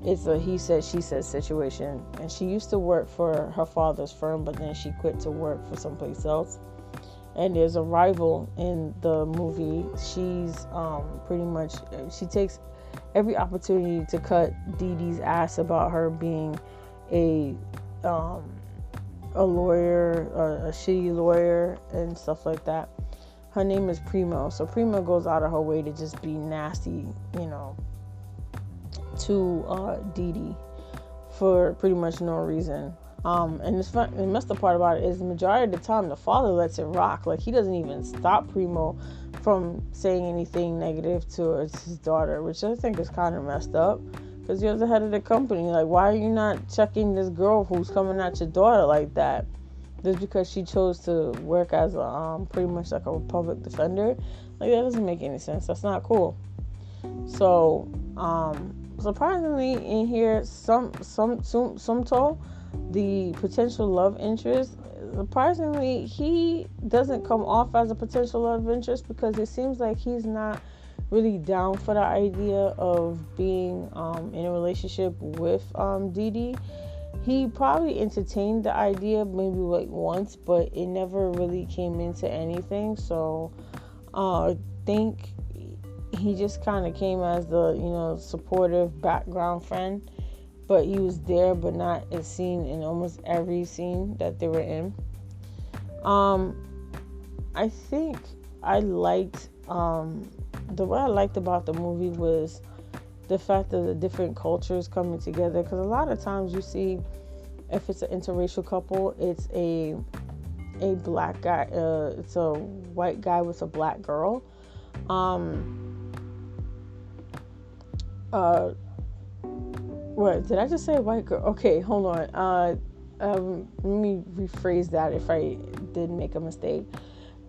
it's a he said she said situation. And she used to work for her father's firm, but then she quit to work for someplace else. And there's a rival in the movie. She's pretty much, she takes every opportunity to cut Dee Dee's ass about her being a lawyer, a shitty lawyer, and stuff like that. Her name is Primo. So Primo goes out of her way to just be nasty, you know, to Dee Dee for pretty much no reason. And the messed up part about it is the majority of the time the father lets it rock. Like, he doesn't even stop Primo from saying anything negative towards his daughter, which I think is kind of messed up, because you're the head of the company. Like, why are you not checking this girl who's coming at your daughter like that? Just because she chose to work as pretty much like a public defender? Like, that doesn't make any sense. That's not cool. So surprisingly, in here, some told the potential love interest, surprisingly, he doesn't come off as a potential love interest, because it seems like he's not really down for the idea of being in a relationship with Dee Dee. He probably entertained the idea maybe like once, but it never really came into anything. So I think he just kind of came as the, you know, supportive background friend. But he was there, but not as seen in almost every scene that they were in. I think I liked, what I liked about the movie was the fact that the different cultures coming together. Because a lot of times you see, if it's an interracial couple, it's a black guy, it's a white guy with a black girl. What did I just say? White girl? Okay, hold on. Let me rephrase that if I did make a mistake.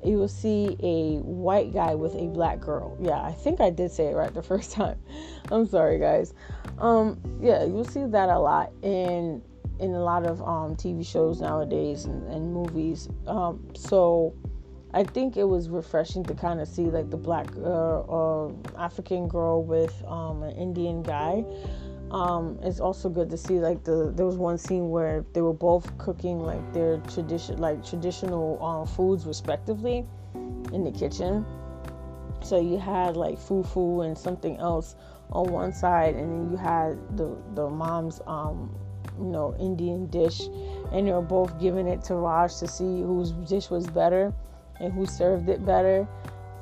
You will see a white guy with a black girl. Yeah, I think I did say it right the first time. I'm sorry, guys. Yeah, you'll see that a lot in a lot of TV shows nowadays and movies. So I think it was refreshing to kind of see like the black African girl with an Indian guy. It's also good to see like there was one scene where they were both cooking like their traditional foods respectively in the kitchen. So you had like fufu and something else on one side, and then you had the mom's Indian dish, and they were both giving it to Raj to see whose dish was better and who served it better.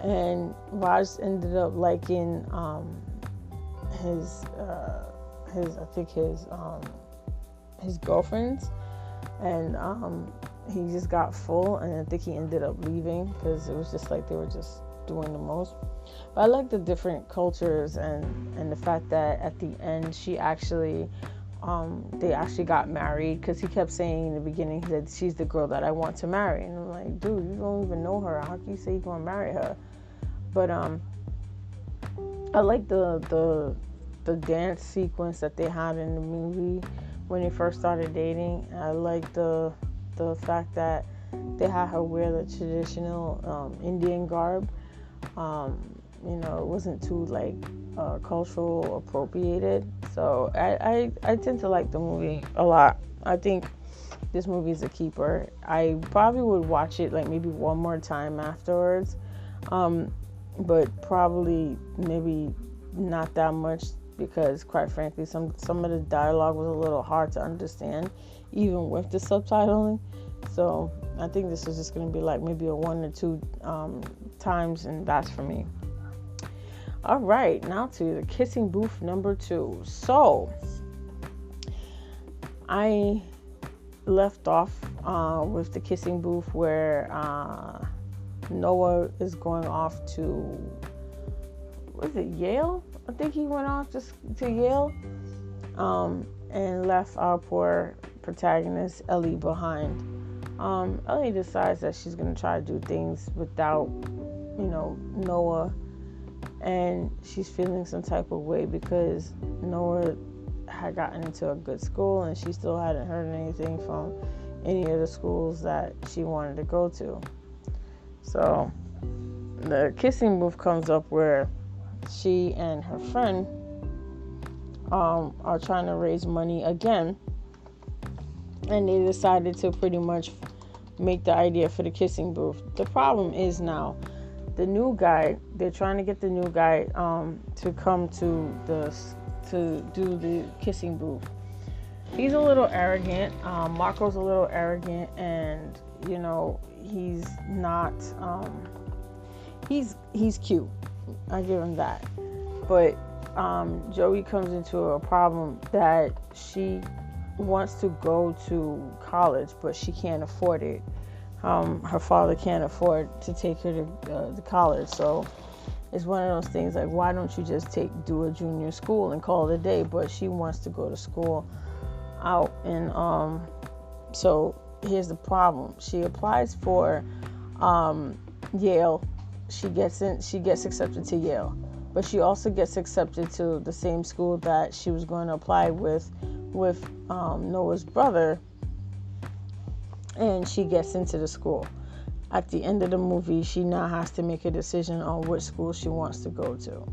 And Raj ended up liking his girlfriend's, and he just got full, and I think he ended up leaving because it was just like they were just doing the most. But I like the different cultures and the fact that at the end she actually they actually got married, because he kept saying in the beginning that she's the girl that I want to marry, and I'm like, dude, you don't even know her, how can you say you're gonna marry her? But I like the dance sequence that they had in the movie when they first started dating. I like the fact that they had her wear the traditional Indian garb. It wasn't too like cultural appropriated. So I tend to like the movie a lot. I think this movie is a keeper. I probably would watch it like maybe one more time afterwards, but probably maybe not that much, because quite frankly some of the dialogue was a little hard to understand even with the subtitling. So I think this is just going to be like maybe a 1 or 2 times, and that's for me. All right, now to the kissing booth number 2. So I left off with the kissing booth where Noah is going off to, was it Yale? I think he went off just to Yale, and left our poor protagonist Ellie behind. Ellie decides that she's going to try to do things without, Noah, and she's feeling some type of way because Noah had gotten into a good school and she still hadn't heard anything from any of the schools that she wanted to go to. So the kissing booth comes up where she and her friend are trying to raise money again, and they decided to pretty much make the idea for the kissing booth. The problem is now the new guy, they're trying to get the new guy to come to do the kissing booth. He's a little arrogant. Marco's a little arrogant, and he's not he's cute. I give him that. But Joey comes into a problem that she wants to go to college, but she can't afford it. Her father can't afford to take her to college, so it's one of those things like, why don't you just do a junior school and call it a day? But she wants to go to school out, and so here's the problem. She applies for Yale. She gets accepted to Yale, but she also gets accepted to the same school that she was going to apply with Noah's brother, and she gets into the school. At the end of the movie, she now has to make a decision on which school she wants to go to.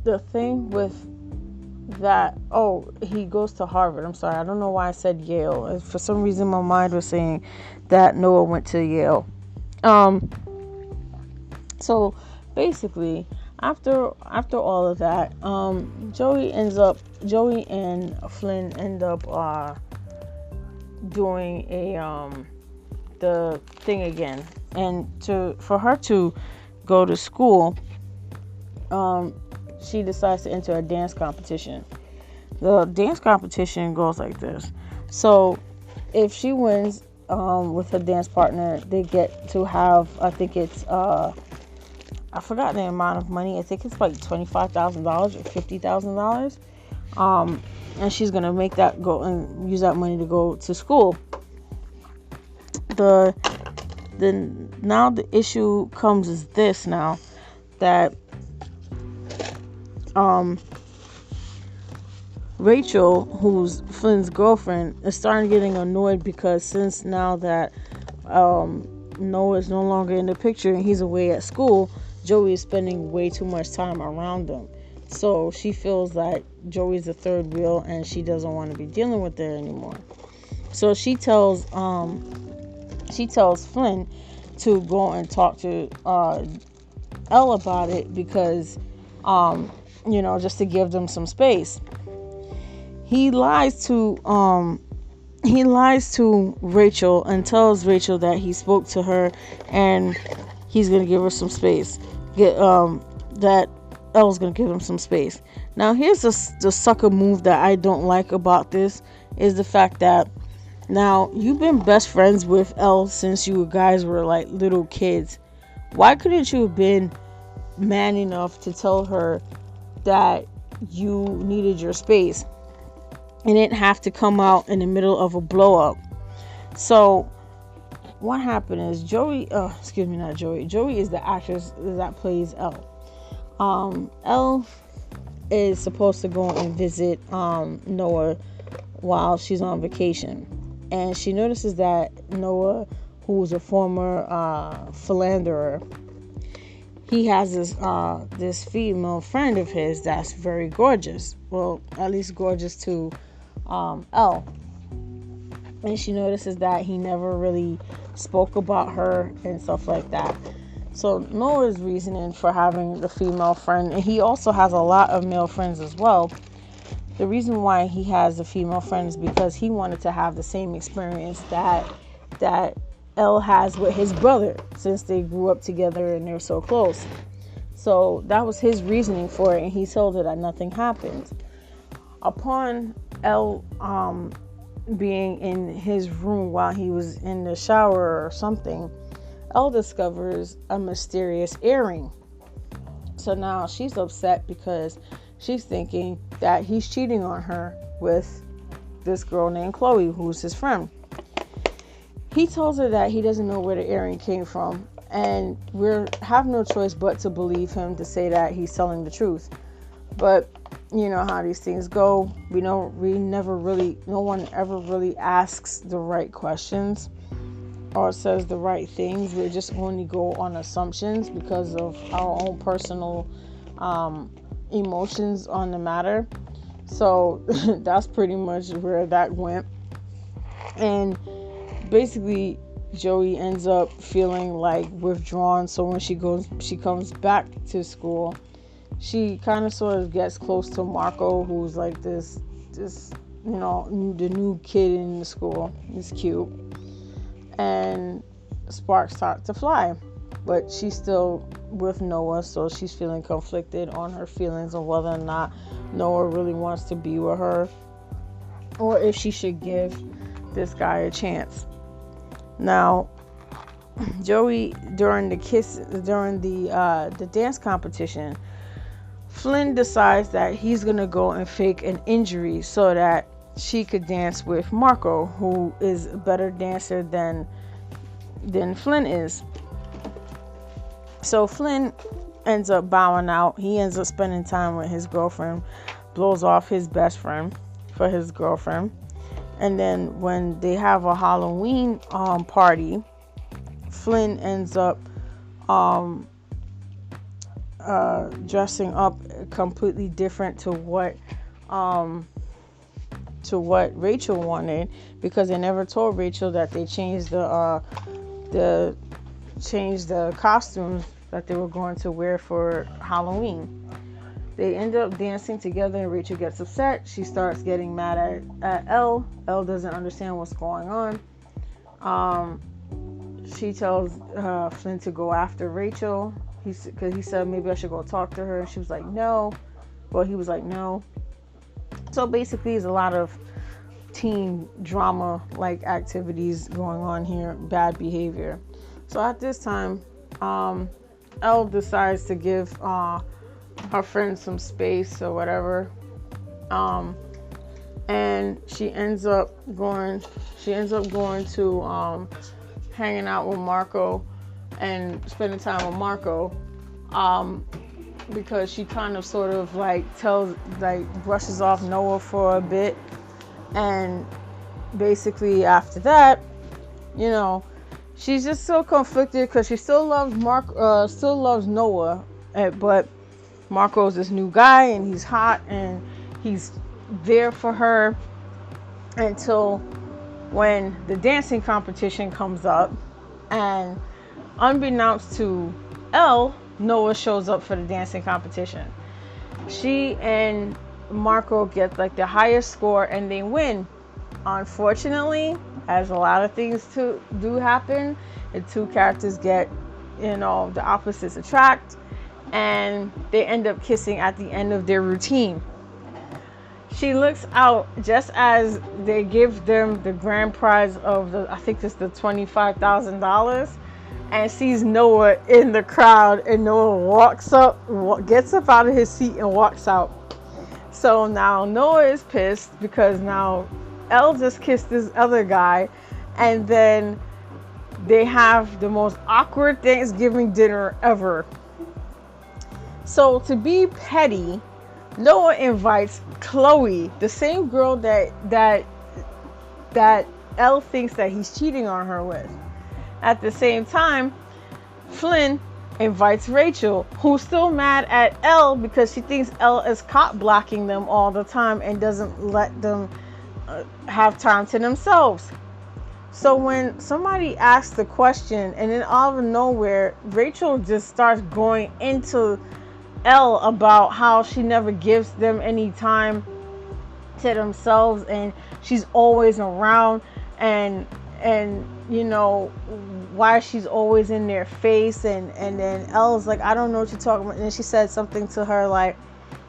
The thing with that, he goes to Harvard. I'm sorry, I don't know why I said Yale. For some reason, my mind was saying that Noah went to Yale. So basically, after all of that, Joey and Flynn end up doing the thing again, and for her to go to school, she decides to enter a dance competition. The dance competition goes like this. So if she wins with her dance partner, they get to have, I think it's I forgot the amount of money. I think it's like $25,000 or $50,000. And she's gonna make that go and use that money to go to school. Now the issue comes is this now, that Rachel, who's Flynn's girlfriend, is starting getting annoyed because since now that Noah is no longer in the picture and he's away at school, Joey is spending way too much time around them. So she feels that Joey's the third wheel and she doesn't want to be dealing with it anymore. So she tells Flynn to go and talk to Elle about it because just to give them some space. He lies to Rachel and tells Rachel that he spoke to her and he's gonna give her some space. That Elle's gonna give him some space. Now here's the sucker move that I don't like about this, is the fact that now you've been best friends with Elle since you guys were like little kids. Why couldn't you have been man enough to tell her that you needed your space and didn't have to come out in the middle of a blow up? So what happened is Joey is the actress that plays Elle. Elle is supposed to go and visit Noah while she's on vacation, and she notices that Noah, who's a former philanderer, he has this female friend of his that's very gorgeous. Well, at least gorgeous to Elle. And she notices that he never really spoke about her and stuff like that. So Noah's reasoning for having the female friend, and he also has a lot of male friends as well. The reason why he has a female friend is because he wanted to have the same experience that Elle has with his brother, since they grew up together and they're so close. So that was his reasoning for it, and he told her that nothing happened. Upon Elle being in his room while he was in the shower or something, Elle discovers a mysterious earring. So now she's upset because she's thinking that he's cheating on her with this girl named Chloe, who's his friend. He tells her that he doesn't know where the earring came from, and we have no choice but to believe him, to say that he's telling the truth. But you know how these things go. No one ever really asks the right questions or says the right things. We just only go on assumptions because of our own personal emotions on the matter. So that's pretty much where that went. And basically Joey ends up feeling like withdrawn. So when she comes back to school, she kind of sort of gets close to Marco, who's like this the new kid in the school. He's cute, and sparks start to fly, but she's still with Noah, so she's feeling conflicted on her feelings of whether or not Noah really wants to be with her, or if she should give this guy a chance. Now, Joey, during the dance competition, Flynn decides that he's gonna go and fake an injury so that she could dance with Marco, who is a better dancer than Flynn is. So Flynn ends up bowing out. He ends up spending time with his girlfriend, blows off his best friend for his girlfriend. And then when they have a Halloween party, Flynn ends up dressing up completely different to what Rachel wanted, because they never told Rachel that they changed the costumes that they were going to wear for Halloween. They end up dancing together, and Rachel gets upset. She starts getting mad at Elle. Elle doesn't understand what's going on. She tells Flynn to go after Rachel. Because he said maybe I should go talk to her. And she was like, no. Well, he was like, no. So basically, there's a lot of teen drama like activities going on here, bad behavior. So at this time, Elle decides to give her friend some space or whatever, and she ends up going to hanging out with Marco and spending time with Marco, because she kind of sort of brushes off Noah for a bit, and basically after that, she's just so conflicted because she still loves Noah, but Marco's this new guy and he's hot and he's there for her, until when the dancing competition comes up, and unbeknownst to Elle, Noah shows up for the dancing competition. She and Marco get the highest score and they win. Unfortunately, as a lot of things do happen, the two characters get, the opposites attract, and they end up kissing at the end of their routine. She looks out just as they give them the grand prize of I think it's the $25,000, and sees Noah in the crowd, and Noah gets up out of his seat and walks out. So now Noah is pissed because now Elle just kissed this other guy, and then they have the most awkward Thanksgiving dinner ever. So to be petty, Noah invites Chloe, the same girl that Elle thinks that he's cheating on her with. At the same time, Flynn invites Rachel, who's still mad at Elle because she thinks Elle is cop blocking them all the time and doesn't let them have time to themselves. So when somebody asks the question and then out of nowhere, Rachel just starts going into Elle about how she never gives them any time to themselves and she's always around and you know why she's always in their face and then Elle's like, I don't know what you're talking about. And then she said something to her like,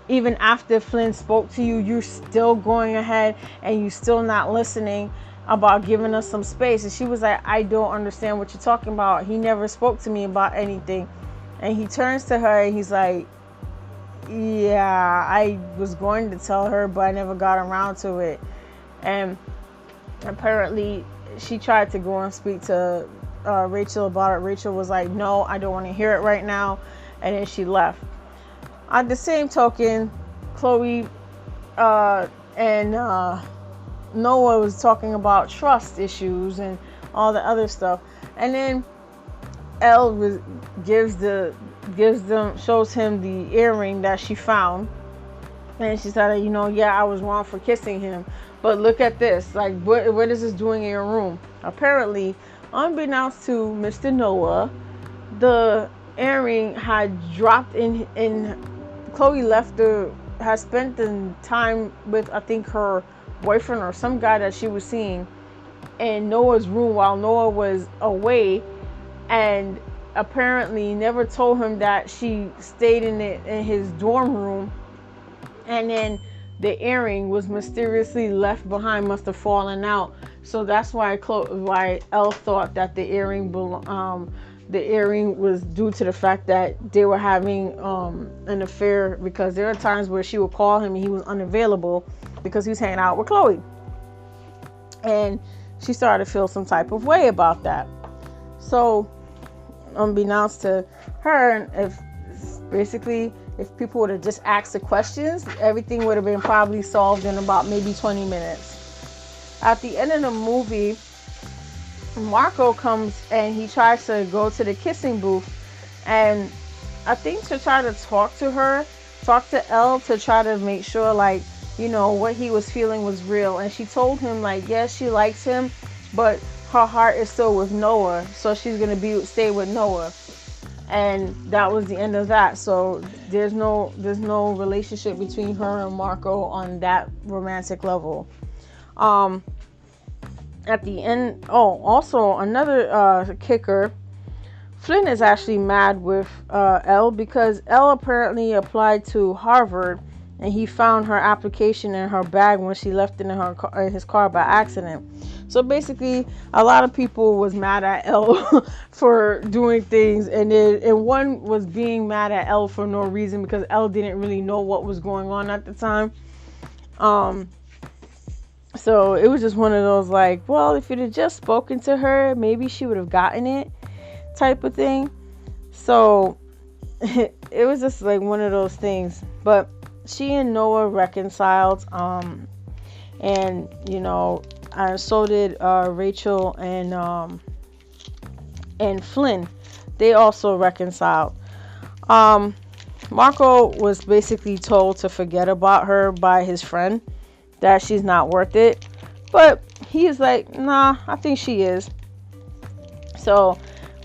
even after Flynn spoke to you, you're still going ahead and you're still not listening about giving us some space. And she was like, I don't understand what you're talking about. He never spoke to me about anything. And he turns to her and he's like, yeah, I was going to tell her, but I never got around to it. And apparently she tried to go and speak to Rachel about it. Rachel was like, no, I don't want to hear it right now. And then she left. On the same token, Chloe and Noah was talking about trust issues and all the other stuff. And then Elle shows him the earring that she found. And she said, you know, yeah, I was wrong for kissing him. But look at this. Like, what is this doing in your room? Apparently, unbeknownst to Mr. Noah, the earring had dropped in Chloe had spent the time with, I think, her boyfriend or some guy that she was seeing in Noah's room while Noah was away, and apparently never told him that she stayed in his dorm room, and then the earring was mysteriously left behind, must have fallen out. So that's why Elle thought that the earring was due to the fact that they were having an affair, because there are times where she would call him and he was unavailable because he was hanging out with Chloe. And she started to feel some type of way about that. So unbeknownst to her, if people would have just asked the questions, everything would have been probably solved in about maybe 20 minutes. At the end of the movie, Marco comes and he tries to go to the kissing booth, and I think to try to talk to Elle to try to make sure, like, you know, what he was feeling was real. And she told him, like, yes, she likes him, but her heart is still with Noah, so she's gonna stay with Noah. And that was the end of that. So there's no relationship between her and Marco on that romantic level. At the end, also another kicker, Flynn is actually mad with Elle because Elle apparently applied to Harvard and he found her application in her bag when she left it in his car by accident. So basically, a lot of people was mad at Elle for doing things, and one was being mad at Elle for no reason because Elle didn't really know what was going on at the time. So it was just one of those, like, well, if you'd have just spoken to her, maybe she would have gotten it type of thing. So it was just like one of those things. But she and Noah reconciled, and you know, so did Rachel and Flynn. They also reconciled. Marco was basically told to forget about her by his friend, that she's not worth it, but he is like, nah, I think she is. So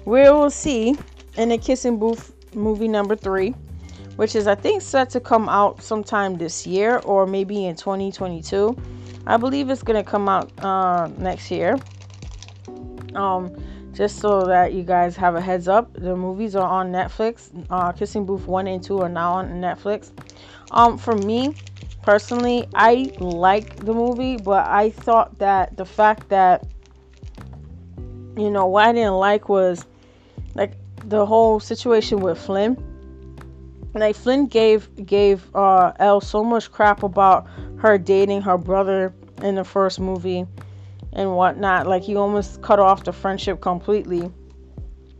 we will see in the Kissing Booth movie number 3, which is, I think, set to come out sometime this year or maybe in 2022. I believe it's going to come out next year. Just so that you guys have a heads up, the movies are on Netflix. Kissing Booth 1 and 2 are now on Netflix. For me personally, I like the movie, but I thought that the fact that, you know, what I didn't like was like the whole situation with Flynn. Like, Flynn gave Elle so much crap about her dating her brother in the first movie, and whatnot. Like, he almost cut off the friendship completely.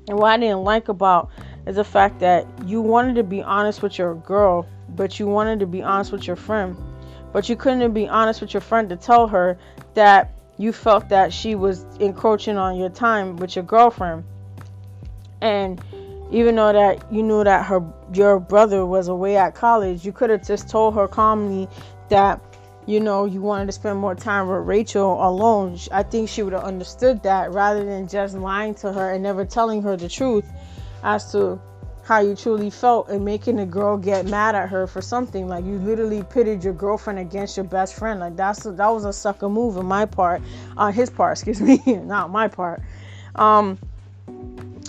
And what I didn't like about is the fact that you wanted to be honest with your girl, but you wanted to be honest with your friend, but you couldn't be honest with your friend to tell her that you felt that she was encroaching on your time with your girlfriend. And even though that you knew that your brother was away at college, you could have just told her calmly that, you know, you wanted to spend more time with Rachel alone. I think she would have understood that, rather than just lying to her and never telling her the truth as to how you truly felt, and making the girl get mad at her for something. Like, you literally pitted your girlfriend against your best friend. Like, that was a sucker move on my part, on his part, excuse me, not my part. I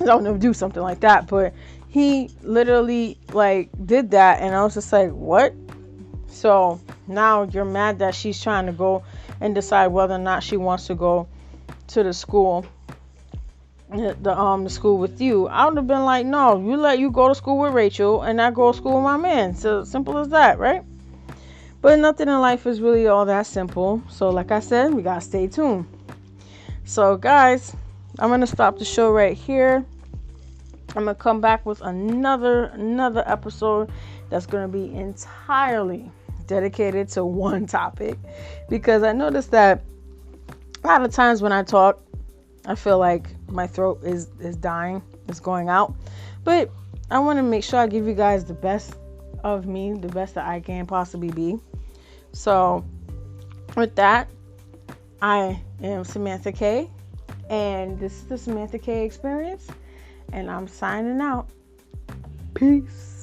don't never do something like that, but he literally like did that, and I was just like, what? So now you're mad that she's trying to go and decide whether or not she wants to go to the school, the school with you. I would have been like, no, you go to school with Rachel, and I go to school with my man. So simple as that, right? But nothing in life is really all that simple. So like I said, we gotta stay tuned. So guys, I'm gonna stop the show right here. I'm gonna come back with another episode that's gonna be entirely dedicated to one topic, because I noticed that a lot of times when I talk, I feel like my throat is dying, it's going out. But I want to make sure I give you guys the best of me, the best that I can possibly be. So with that, I am Samantha K, and this is the Samantha K Experience, and I'm signing out. Peace.